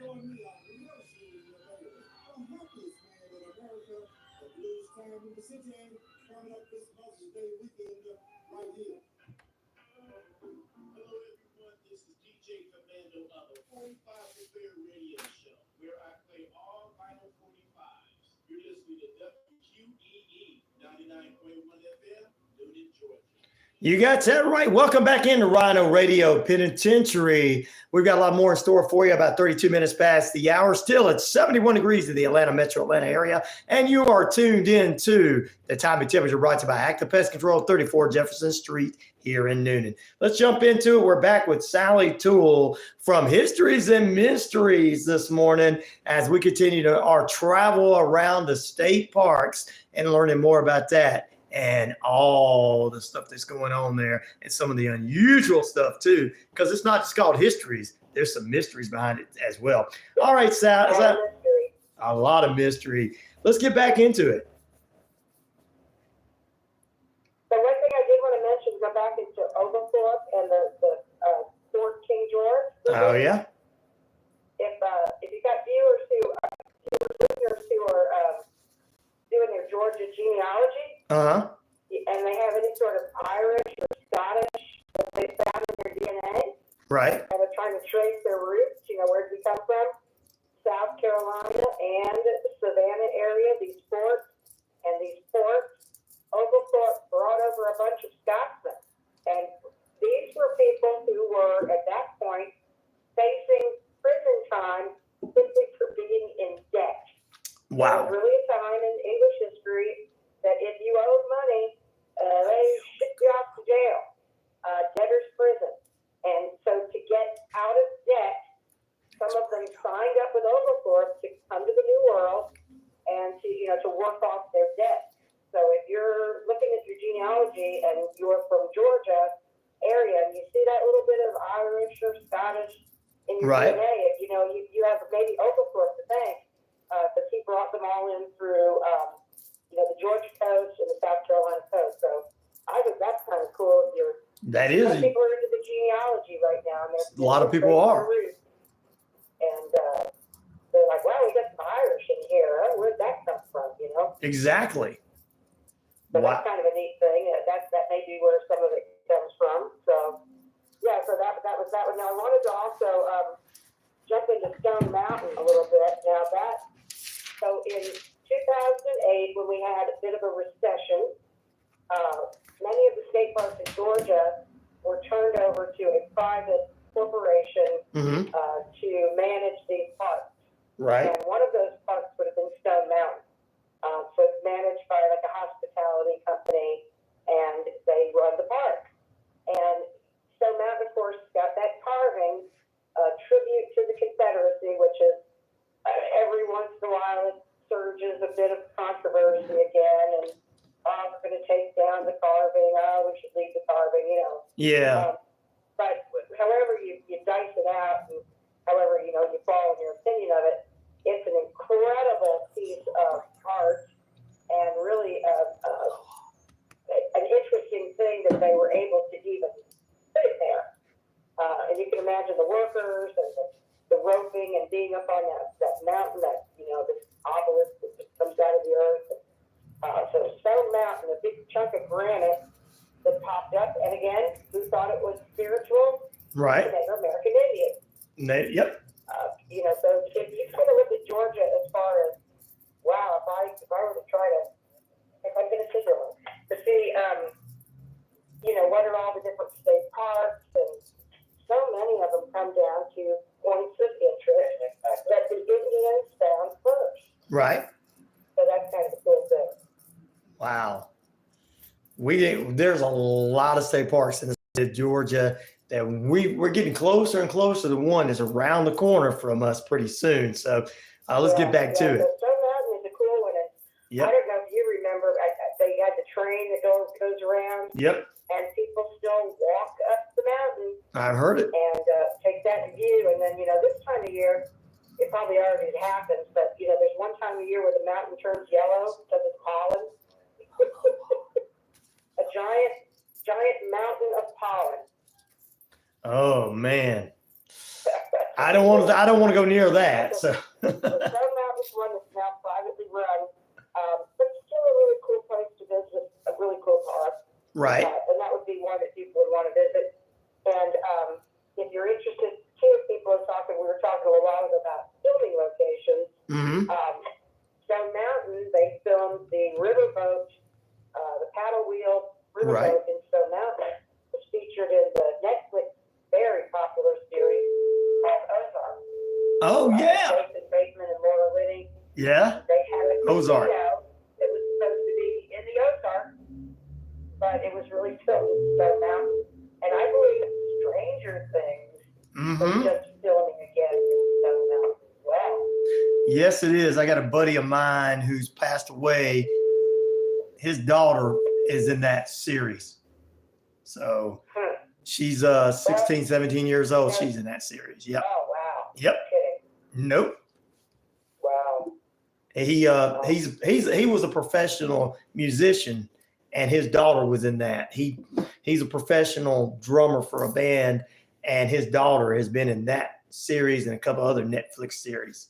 This is DJ Commando of the 45 Affair Radio Show, where I play all vinyl 45s. You're listening to WQEE 99.1 FM, Newton, Georgia. You got that right. Welcome back into RyanORadio Penitentiary. We've got a lot more in store for you. About 32 minutes past the hour. Still at 71 degrees in the metro Atlanta area. And you are tuned in to the time and temperature brought to you by Active Pest Control, 34 Jefferson Street here in Newnan. Let's jump into it. We're back with Sally Toole from Histories and Mysteries this morning as we continue our travel around the state parks and learning more about that and all the stuff that's going on there and some of the unusual stuff too, because it's not just called histories. There's some mysteries behind it as well. All right, Sal, is that a lot of mystery? Let's get back into it. The one thing I did want to mention, go back into Oglethorpe and the Fort King George. Oh yeah. If you got listeners who are doing their Georgia genealogy, and they have any sort of Irish or Scottish that they found in their DNA, right? And they're trying to trace their roots, where did we come from? South Carolina and the Savannah area, these forts, Oglethorpe brought over a bunch of Scotsmen. And these were people who were, at that point, facing prison time simply for being in debt. Wow. There was really a time in English history that if you owed money, they shipped you off to jail, debtor's prison. And so to get out of debt, some of them signed up with Oglethorpe to come to the New World and to work off their debt. So if you're looking at your genealogy and you're from Georgia area and you see that little bit of Irish or Scottish in your DNA, you have maybe Oglethorpe to thank, because he brought them all in through the Georgia coast and the South Carolina coast. So I think that's kind of cool. That is. People are into the genealogy right now. And a lot of people are. And they're like, wow, we got some Irish in here. Oh, where'd that come from, Exactly. So that's kind of a neat thing. That may be where some of it comes from. So, yeah, so that was that one. Now, I wanted to also jump into Stone Mountain a little bit. Now, so in 2008, when we had a bit of a recession, many of the state parks in Georgia were turned over to a private corporation to manage these parks. Right. And one of those parks would have been Stone Mountain. So it's managed by like a hospitality company, and they run the park. And Stone Mountain, of course, got that carving, tribute to the Confederacy, which is every once in a while it surges a bit of controversy again, and we're going to take down the carving. We should leave the carving, Yeah. But however you dice it out, and however you fall in your opinion of it, it's an incredible piece of art and really an interesting thing that they were able to even put it there. And you can imagine the workers and the roping and being up on that mountain, this obelisk that just comes out of the earth. So Stone Mountain, a big chunk of granite that popped up. And again, who thought it was spiritual? Right. The Native American Indians. Yep. So if you kind of look at Georgia as far as, wow, if I were to try to, if I've been to Switzerland, to see Right. So that's kind of a cool thing. Wow. There's a lot of state parks in the state of Georgia that we're getting closer and closer to one that's around the corner from us pretty soon. So let's get back to it. So Stone Mountain is a cool one. And Yep. I don't know if you remember, they had the train that goes around, Yep. and people still walk up the mountain I've heard it. and take that view. And then, this time of year, it probably already happens, but, there's one time of year where the mountain turns yellow because it's pollen. A giant mountain of pollen. Oh man. I don't want to go near that. So The Stone Mountain's one that's now privately run, but still a really cool place to visit, a really cool park. right. And that would be one that people would want to visit. And if you're interested, too, people are talking, we were talking a while ago about filming locations. Mm-hmm. Stone Mountain, they filmed the riverboat, the paddle wheel riverboat Right. in Stone Mountain. Was featured in the Netflix very popular series called Ozark. Oh yeah. Jason Bateman and Laura Linney. Yeah. They had a Ozark. video that was supposed to be in the Ozark, but it was really filmed in Stone Mountain. And I believe Stranger Things Mm-hmm. is just filming again in Stone Mountain as well. Yes, it is. I got a buddy of mine who's passed away. His daughter is in that series. So she's 16, 17 years old. She's in that series. Yep. Oh, wow. Yep. Kidding. Nope. Wow. He was a professional musician, and his daughter was in that. He's a professional drummer for a band, and his daughter has been in that series and a couple other Netflix series.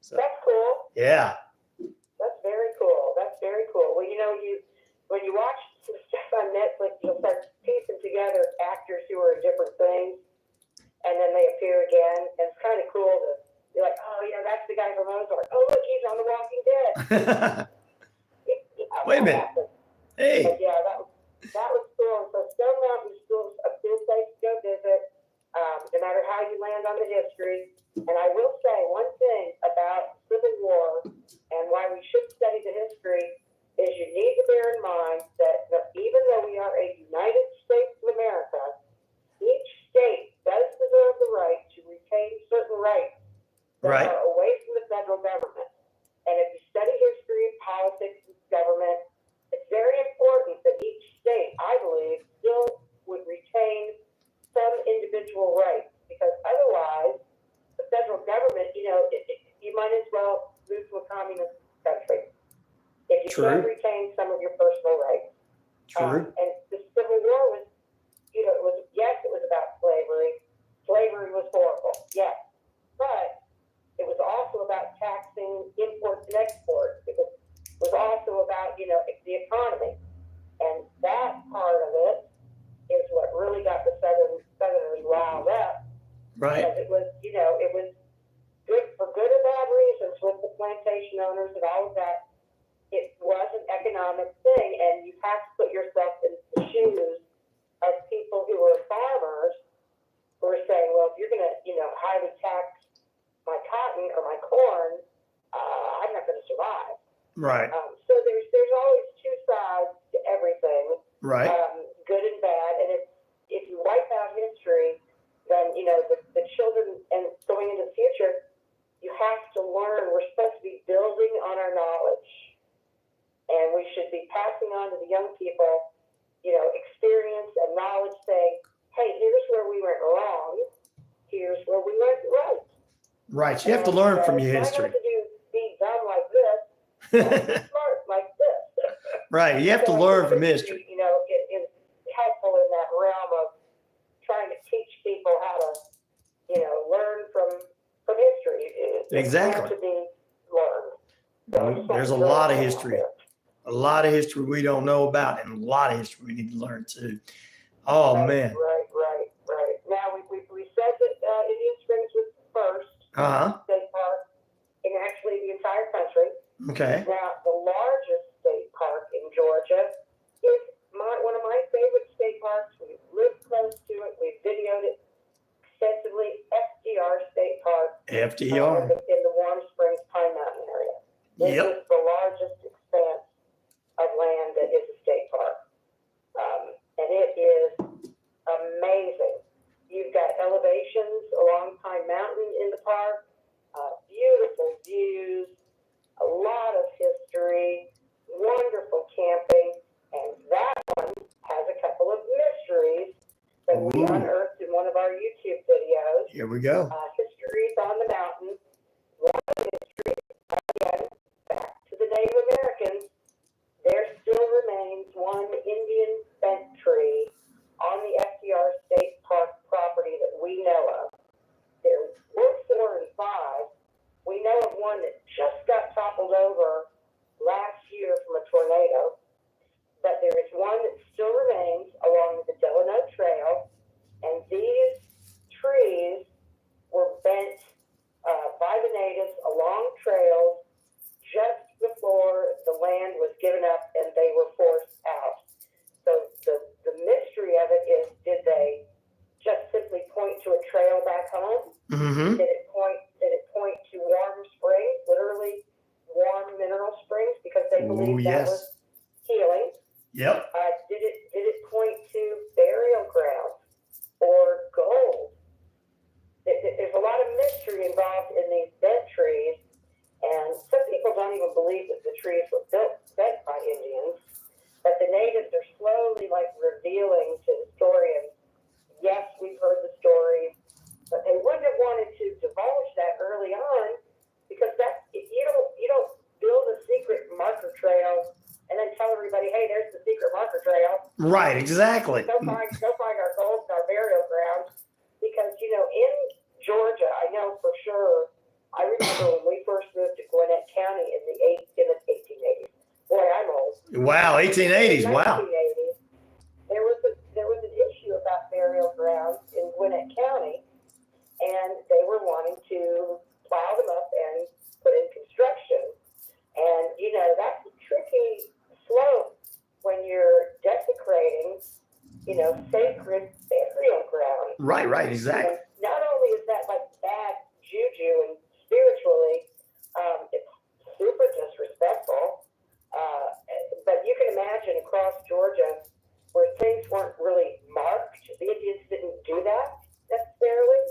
So That's cool. yeah. That's very cool. That's very cool. Well, when you watch some stuff on Netflix, you'll start piecing together actors who are in different things, and then they appear again. And it's kind of cool to be like, oh, that's the guy from Ozark. Oh, look, he's on The Walking Dead. Wait a minute. Hey. But yeah, that was cool. So Stone Mountain is still a good place to go visit, no matter how you land on the history. And I will say one thing about Civil War and why we should study the history is you need to bear in mind that even though we are a United States of America, each state does deserve the right to retain certain rights that Right. are away from the federal government. And if you study history, politics, and government, it's very important that each state, I believe, still would retain some individual rights, because otherwise the federal government, you might as well move to a communist country if you True. can't retain some of your personal rights. True. And the Civil War was, it was about slavery. Slavery was horrible, yes. But it was also about taxing imports and exports. It was also about, the economy. And that part of it is what really got the Southerners riled up. Right. Because it was good for good or bad reasons with the plantation owners and all of that. It was an economic thing, and you have to put yourself in the shoes of people who were farmers who were saying, well, if you're going to, highly tax my cotton or my corn, I'm not going to survive. Right. So there's always two sides to everything. Right. Good and bad. And if you wipe out history, then, the children and going into the future, you have to learn. We're supposed to be building on our knowledge. And we should be passing on to the young people, experience and knowledge, saying, hey, here's where we went wrong. Here's where we went right. Right. You have to learn from your history. Try not to be dumb like this, but be smart like this. Right. You have to learn from history. It is helpful in that realm of trying to teach people how to, learn from history. It's Exactly. to be learned. There's a lot of history. A lot of history we don't know about, and a lot of history we need to learn too. Oh man. Right. Now we said that Indian Springs was the first state park in actually the entire country. Okay. Now the largest state park in Georgia is one of my favorite state parks. We lived close to it. We videoed it extensively. FDR State Park. FDR. In the Warm Springs Pine Mountain area. This Yep. is the largest expanse of land that is a state park. And it is amazing. You've got elevations along Pine Mountain in the park, beautiful views, a lot of history, wonderful camping, and that one has a couple of mysteries that we Ooh. unearthed in one of our YouTube videos. Here we go. Histories on the Mountain. One mystery, again, back to the Native Americans. There still remains one Indian bent tree on the FDR State Park property that we know of. There were 4 and 5. We know of one that just got toppled over last year from a tornado, but there is one that still remains along the Delano Trail, and these trees were bent by the natives along trails just before the land was given up and they were forced out. So the mystery of it is, did they just simply point to a trail back home? Mm-hmm. Did it point to warm springs, literally warm mineral springs, because they Ooh, believed that yes. was healing? Yep. Did it point to burial grounds or gold? There's a lot of mystery involved in these bent trees, and some people don't even believe that the trees were bent by Indians, but the natives are slowly revealing to historians, yes, we've heard the stories, but they wouldn't have wanted to divulge that early on, because you don't build a secret marker trail and then tell everybody, hey, there's the secret marker trail. Right, exactly. Go find our gold and our burial grounds, because in Georgia, I know for sure. I remember when we first moved to Gwinnett County in the 1880s. Boy, I'm old. Wow, 1880s. In the Wow. 1980s, there was an issue about burial grounds in Gwinnett County, and they were wanting to plow them up and put in construction. And that's a tricky slope when you're desecrating, sacred burial ground. Right, exactly. And not only is that bad juju and spiritually, it's super disrespectful. But you can imagine across Georgia where things weren't really marked. The Indians didn't do that necessarily.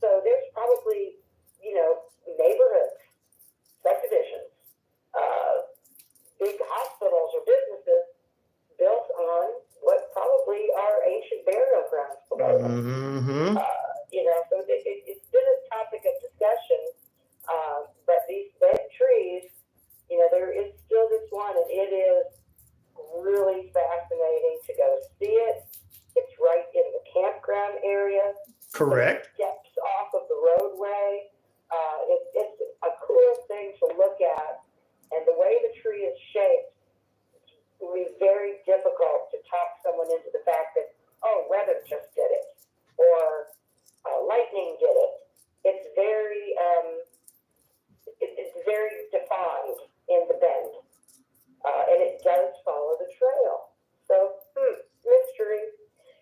So there's probably, neighborhoods, subdivisions, big hospitals or businesses built on what probably are ancient burial grounds below them. Mm-hmm. So it's been a topic of discussion, but these bent trees, there is still this one, and it is really fascinating to go see it. It's right in the campground area. Correct. Steps off of the roadway. It's a cool thing to look at, and the way the tree is shaped, it will be very difficult to talk someone into the fact that, weather just did it, or lightning did it. It's very defined in the bend, and it does follow the trail. So, mystery.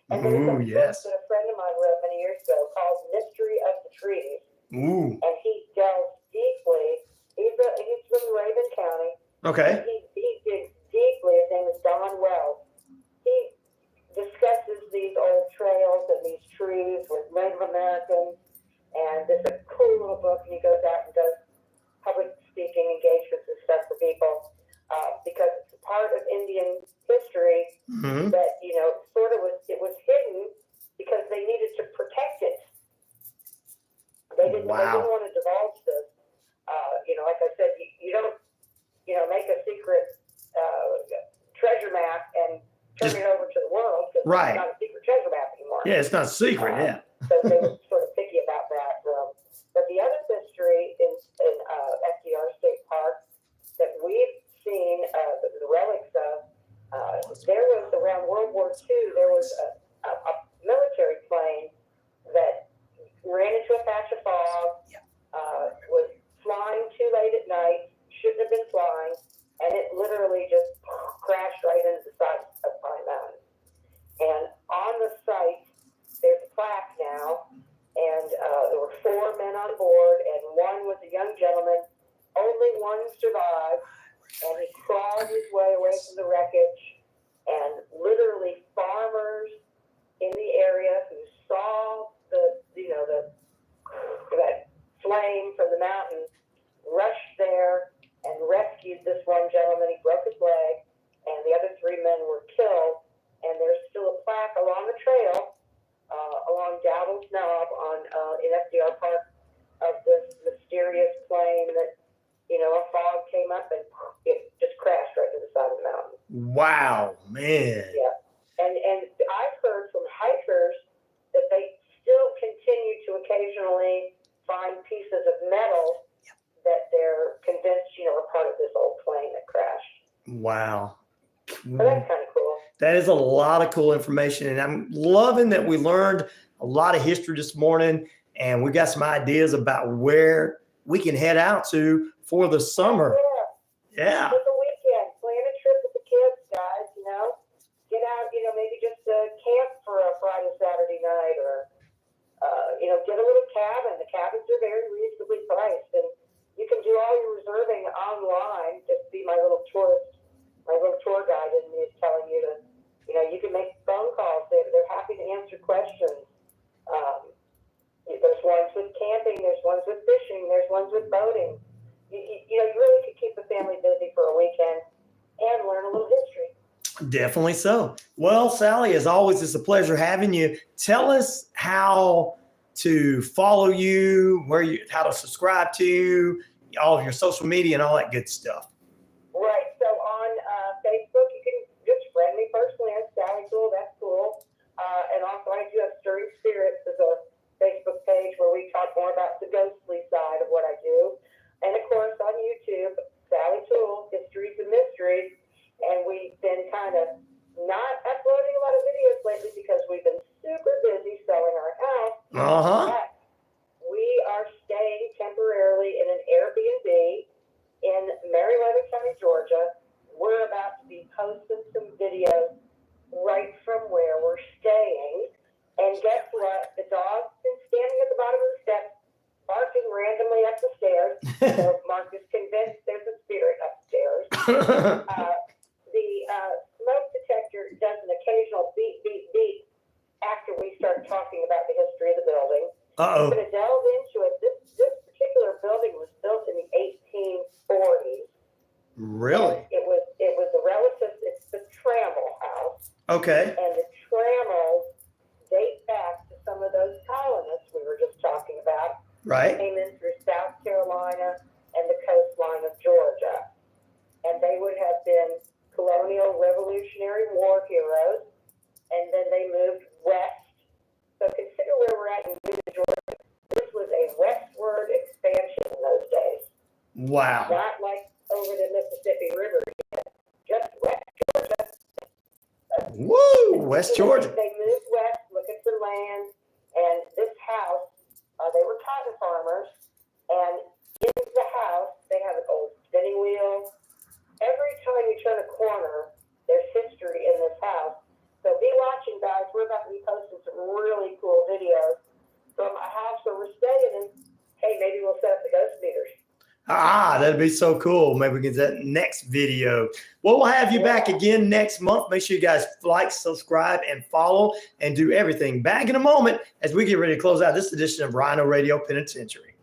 And there's a book yes. that a friend of mine wrote many years ago called Mystery of the Trees. Ooh. And he delves deeply. He's from Raven County. Okay. He digs deeply. His name is Don Wells. He discusses these old trails and these trees with Native Americans. And it's a cool little book. And he goes out and does public speaking engagements and stuff for people, because it's a part of Indian history Mm-hmm. that it was hidden because they needed to protect it. They didn't want to divulge this. Like I said, you don't make a secret treasure map and turn it over to the world, because Right. it's not a secret treasure map anymore. Yeah, it's not secret. Yeah. So they were sort of picky about that. But the other mystery in FDR State Park that we've seen the relics of, there was around World War II, there was a military plane that ran into a patch of fog, was flying too late at night, shouldn't have been flying, and it literally just crashed right into the side of Pine Mountain. And on the site, there's a plaque now along the trail, along Dowdle's Knob in FDR Park, of this mysterious plane that, a fog came up and it just crashed right to the side of the mountain. Wow, man. Yeah. And I've heard from hikers that they still continue to occasionally find pieces of metal that they're convinced, are part of this old plane that crashed. Wow. So that's kind of cool. That is a lot of cool information. And I'm loving that we learned a lot of history this morning. And we got some ideas about where we can head out to for the summer. Yeah. For the weekend, plan a trip with the kids, guys. Get out. Maybe just camp for a Friday, Saturday night, or get a little cabin. The cabins are very reasonably priced, and you can do all your reserving online. Just be my little tour guide, and is telling you to, you can make phone calls. They're happy to answer questions. There's ones with camping, there's ones with fishing, there's ones with boating. You really could keep the family busy for a weekend and learn a little history. Definitely so. Well, Sally, as always, it's a pleasure having you. Tell us how to follow you, how to subscribe to you, all of your social media and all that good stuff. Right. So on Facebook, you can just friend me personally as Sally Toole. That's cool. And also, I do have Stirring Spirits as a Facebook page where we talk more about the ghostly side of what I do. And of course, on YouTube, Sally Toole, Histories and Mysteries. And we've been kind of not uploading a lot of videos lately because we've been super busy selling our house. But we are staying temporarily in an Airbnb in Marietta County, Georgia. We're about to be posting some videos right from where we're staying. And guess what? The dog's been standing at the bottom of the steps, barking randomly up the stairs. So Mark is convinced there's a spirit upstairs. The smoke detector does an occasional beep, beep, beep after we start talking about the history of the building. Uh-oh. I'm going to delve into it. This particular building was built in the 1840s. Really? It was a relative. It's the Trammell House. Okay. And the Trammels date back to some of those colonists we were just talking about. Right. Came in through South Carolina and the coastline of Georgia. And they would have been colonial Revolutionary War heroes. And then they moved west. So consider where we're at in Georgia. This was a westward expansion in those days. Wow. Not like over the Mississippi River yet. Just West Georgia. Woo! West Georgia. They moved west looking for land. And this house, they were cotton farmers. And in the house, they have an old spinning wheel. Every time you turn a corner, there's history in this house. So be watching, guys. We're about to be posting some really cool videos from a house where we're staying. And hey, maybe we'll set up the ghost meters. That'd be so cool. Maybe we can get that next video. Well, we'll have you back again next month. Make sure you guys like, subscribe, and follow, and do everything. Back in a moment as we get ready to close out this edition of RyanORadio Penitentiary.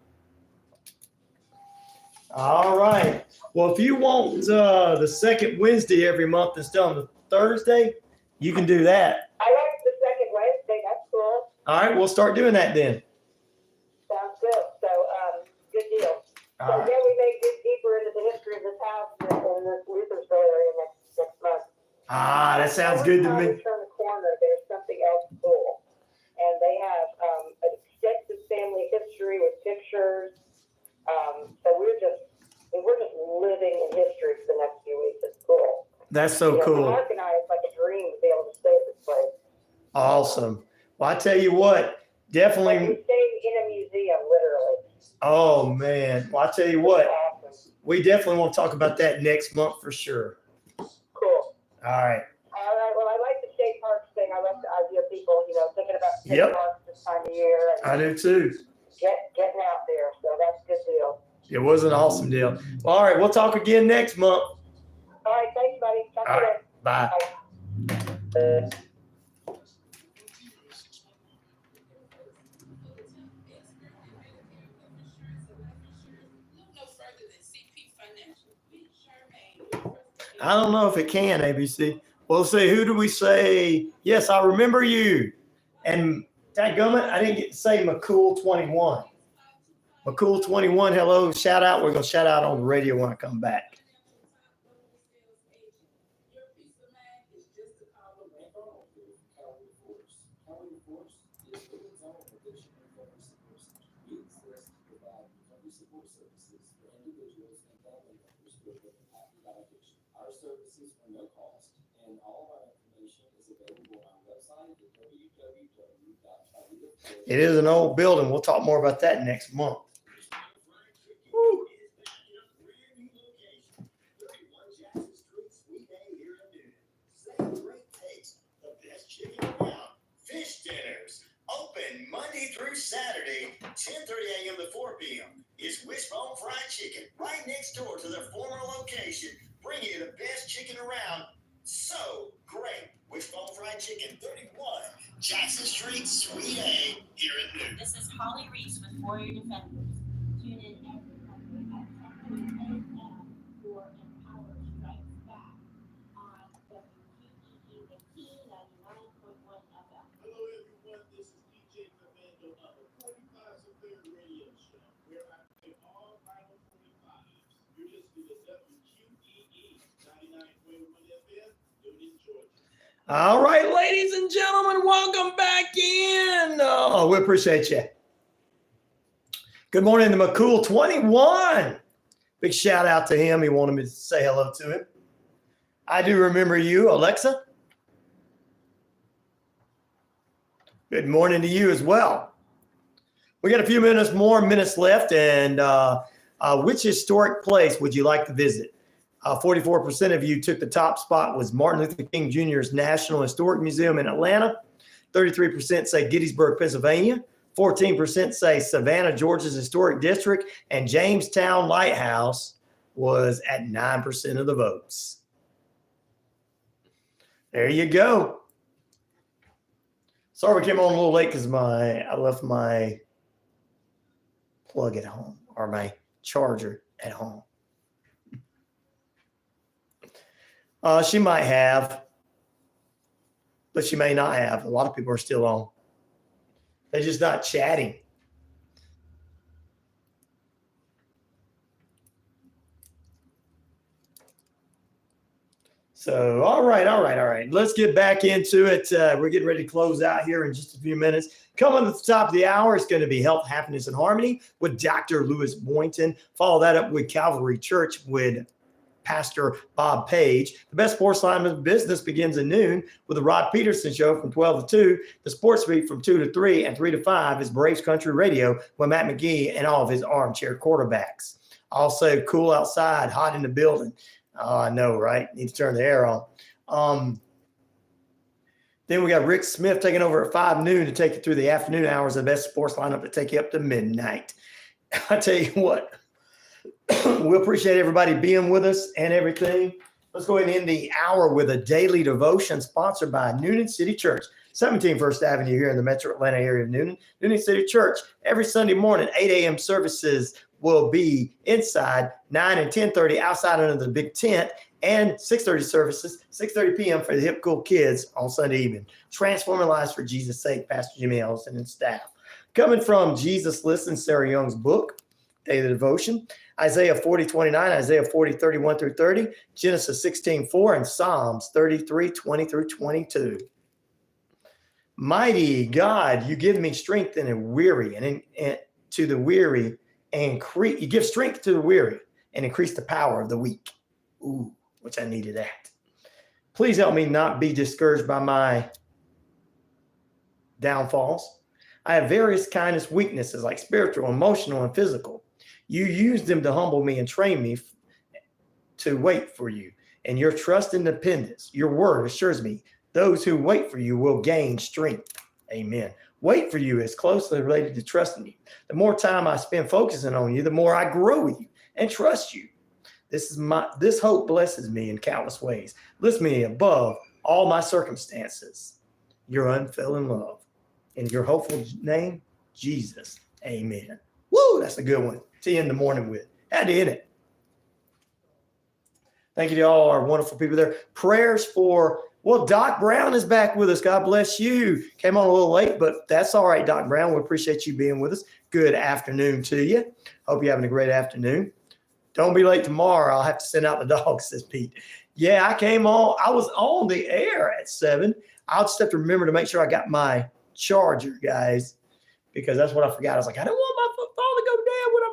All right. Well, if you want the second Wednesday every month instead of the Thursday, you can do that. I like the second Wednesday. That's cool. All right. We'll start doing that then. Sounds good. So, good deal. All So, right. yeah, we may get deeper into the history of this house in this Luthersville area next month. That sounds good to Every time me. you turn the corner, there's something else cool. And they have an extensive family history with pictures. So we're just living in history for the next few weeks. It's cool. That's so For cool. Mark and I, it's like a dream to be able to stay at this place. Awesome. Well, I tell you what, Like definitely. we're staying in a museum, literally. Oh, man. Well, I tell you what, Awesome. we definitely want to talk about that next month for sure. Cool. All right. All right. Well, I like the state parks thing. I like the idea of people, thinking about state Yep. parks this time of year and I do too. getting out there. So that's a good deal. It was an awesome deal. Well, all right. We'll talk again next month. All right. Thanks, buddy. Talk All to you right. later. Bye. I don't know if it can, ABC. Well, We'll say, who do we say? Yes, I remember you. And dadgummit, I didn't get to say McCool21. McCool21, hello, shout out. We're going to shout out on the radio when I come back. Our services are no cost, and all of our information is available on our website at www.charlieforce.com. It is an old building. We'll talk more about that next month. Woo. Fish dinners open Monday through Saturday, 10:30 a.m. to 4 p.m. It's Wishbone Fried Chicken right next door to their former location, bringing you the best chicken around. So great. Wishbone Fried Chicken, 31 Jackson Street, Suite A, here in Newton. This is Holly Reese with Warrior Defenders. Tune in every Monday at 10 a.m. for Empower Strikes Back on WQEE, the key 99.1 FM. Hello everyone, this is DJ Commando of the 45's Affair Radio Show, where I play all vinyl 45s. You're listening to WQEE 99.1 FM, Newton, Georgia. All right, ladies and gentlemen, welcome back in. Oh, we appreciate you. Good morning to McCool21. Big shout out to him. He wanted me to say hello to him. I do remember you, Alexa. Good morning to you as well. We got a few minutes left, and which historic place would you like to visit? 44% of you took the top spot was Martin Luther King Jr.'s National Historic Museum in Atlanta. 33% say Gettysburg, Pennsylvania. 14% say Savannah, Georgia's Historic District. And Jamestown Lighthouse was at 9% of the votes. There you go. Sorry we came on a little late because I left my plug at home, or my charger at home. She might have, but she may not have. A lot of people are still on. They're just not chatting. So, all right. Let's get back into it. We're getting ready to close out here in just a few minutes. Coming at the top of the hour, it's going to be Health, Happiness, and Harmony with Dr. Lewis Boynton. Follow that up with Calvary Church with Pastor Bob Page. The best sports line of business begins at noon with the Rod Peterson Show from 12 to 2. The Sports Beat from 2 to 3 and 3 to 5 is Braves Country Radio with Matt McGee and all of his armchair quarterbacks. Also, cool outside, hot in the building. Oh, I know, right? Need to turn the air on. Then we got Rick Smith taking over at 5 noon to take you through the afternoon hours of the best sports lineup to take you up to midnight. I tell you what, we appreciate everybody being with us and everything. Let's go ahead and end the hour with a daily devotion sponsored by Noonan City Church, 17 First Avenue here in the metro Atlanta area of Noonan. Noonan City Church, every Sunday morning, 8 a.m. services will be inside, 9 and 10:30 outside under the big tent, and 6:30 services, 6:30 p.m. for the hip cool kids on Sunday evening. Transforming lives for Jesus' sake, Pastor Jimmy Ellison and staff. Coming from Jesus Listens, Sarah Young's book, Daily Devotion, Isaiah 40:29, Isaiah 40:31 through 30, Genesis 16:4, and Psalms 33:20 through 22. Mighty God, you give me strength in a weary, and to the weary, and you give strength to the weary and increase the power of the weak. Ooh, which I needed that. Please help me not be discouraged by my downfalls. I have various kinds of weaknesses like spiritual, emotional, and physical. You use them to humble me and train me to wait for you. And your trust and dependence, your word assures me, those who wait for you will gain strength. Amen. Wait for you is closely related to trusting you. The more time I spend focusing on you, the more I grow with you and trust you. This hope blesses me in countless ways. Lifts me above all my circumstances. Your unfailing love. In your hopeful name, Jesus. Amen. Woo, that's a good one to end the morning with. Had to end it. Thank you to all our wonderful people there. Prayers for Well, Doc Brown is back with us. God bless you. Came on a little late, but that's all right, Doc Brown. We appreciate you being with us. Good afternoon to you. Hope you're having a great afternoon. Don't be late tomorrow. I'll have to send out the dogs, says Pete. Yeah, I was on the air at 7. I'll just have to remember to make sure I got my charger, guys, because that's what I forgot. I was like, I don't want my phone to go down when I'm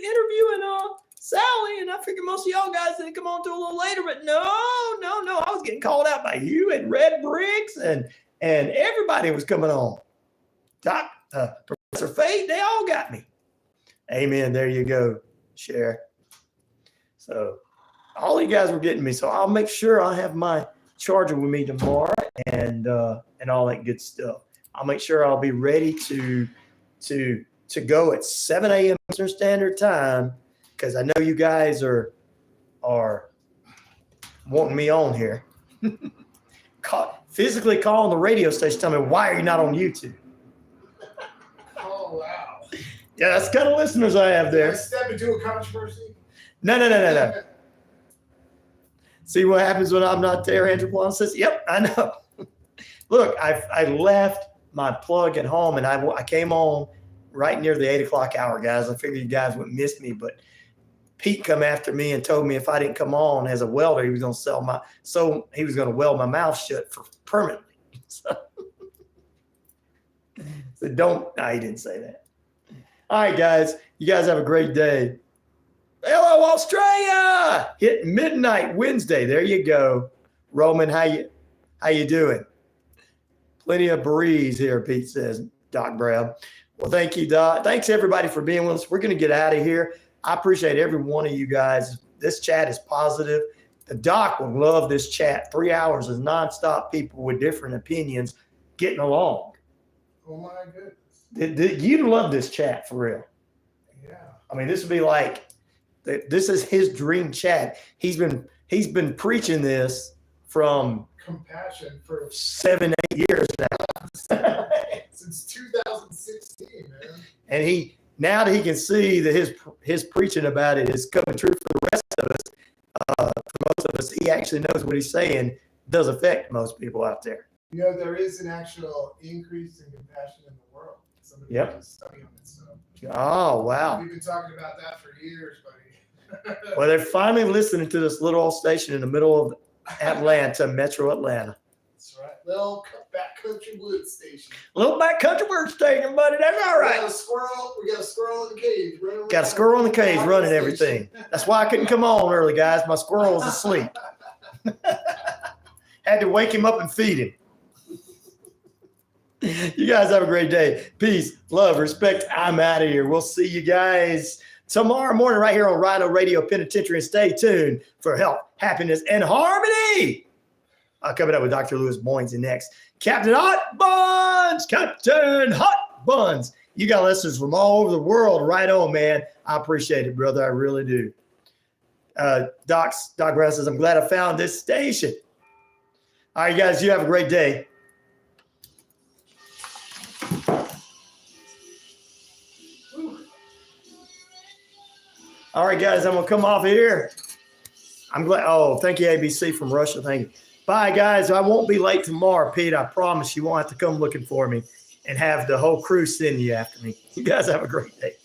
interviewing Sally, and I figured most of y'all guys didn't come on till a little later, but no. I was getting called out by you and Red Bricks, and everybody was coming on. Doc, Professor Fate, they all got me. Amen. There you go, Cher. So all you guys were getting me. So I'll make sure I have my charger with me tomorrow and all that good stuff. I'll make sure I'll be ready to go at 7 a.m. Eastern Standard Time, because I know you guys are wanting me on here. Physically calling the radio station, tell me, why are you not on YouTube? Oh, wow. Yeah, that's the kind of listeners I have there. Did I step into a controversy? No. See what happens when I'm not there, Andrew says, yep, I know. Look, I left my plug at home, and I came on right near the 8 o'clock hour, guys. I figured you guys wouldn't miss me, but Pete come after me and told me if I didn't come on as a welder, he was going to weld my mouth shut permanently. So he didn't say that. All right, guys, you guys have a great day. Hello, Australia! Hit midnight Wednesday. There you go. Roman, how you doing? Plenty of breeze here, Pete says, Doc Brown. Well, thank you, Doc. Thanks, everybody, for being with us. We're going to get out of here. I appreciate every one of you guys. This chat is positive. The Doc will love this chat. 3 hours is nonstop people with different opinions getting along. Oh, my goodness. You'd love this chat, for real. Yeah. I mean, this would be like, this is his dream chat. He's been preaching this from compassion for 7-8 years now. Since 2016, man. And now that he can see that his preaching about it is coming true for the rest of us, for most of us, he actually knows what he's saying does affect most people out there. You know, there is an actual increase in compassion in the world. Somebody did a study on it. So. Oh, wow. We've been talking about that for years, buddy. Well, they're finally listening to this little old station in the middle of Atlanta, Metro Atlanta. That's right. Little backcountry wood station. Little backcountry wood station, buddy. That's all right. We got a squirrel in the cage. Got a squirrel in the cage running everything. That's why I couldn't come on early, guys. My squirrel was asleep. Had to wake him up and feed him. You guys have a great day. Peace, love, respect. I'm out of here. We'll see you guys tomorrow morning right here on RyanORadio Penitentiary. And stay tuned for health, happiness, and harmony. Coming up with Dr. Lewis Boynes next. Captain Hot Buns. Captain Hot Buns. You got listeners from all over the world. Right on, man. I appreciate it, brother. I really do. Doc Brown says, I'm glad I found this station. All right, guys, you have a great day. All right, guys, I'm going to come off here. I'm glad. Oh, thank you, ABC from Russia. Thank you. Bye, guys. I won't be late tomorrow, Pete. I promise you won't have to come looking for me and have the whole crew send you after me. You guys have a great day.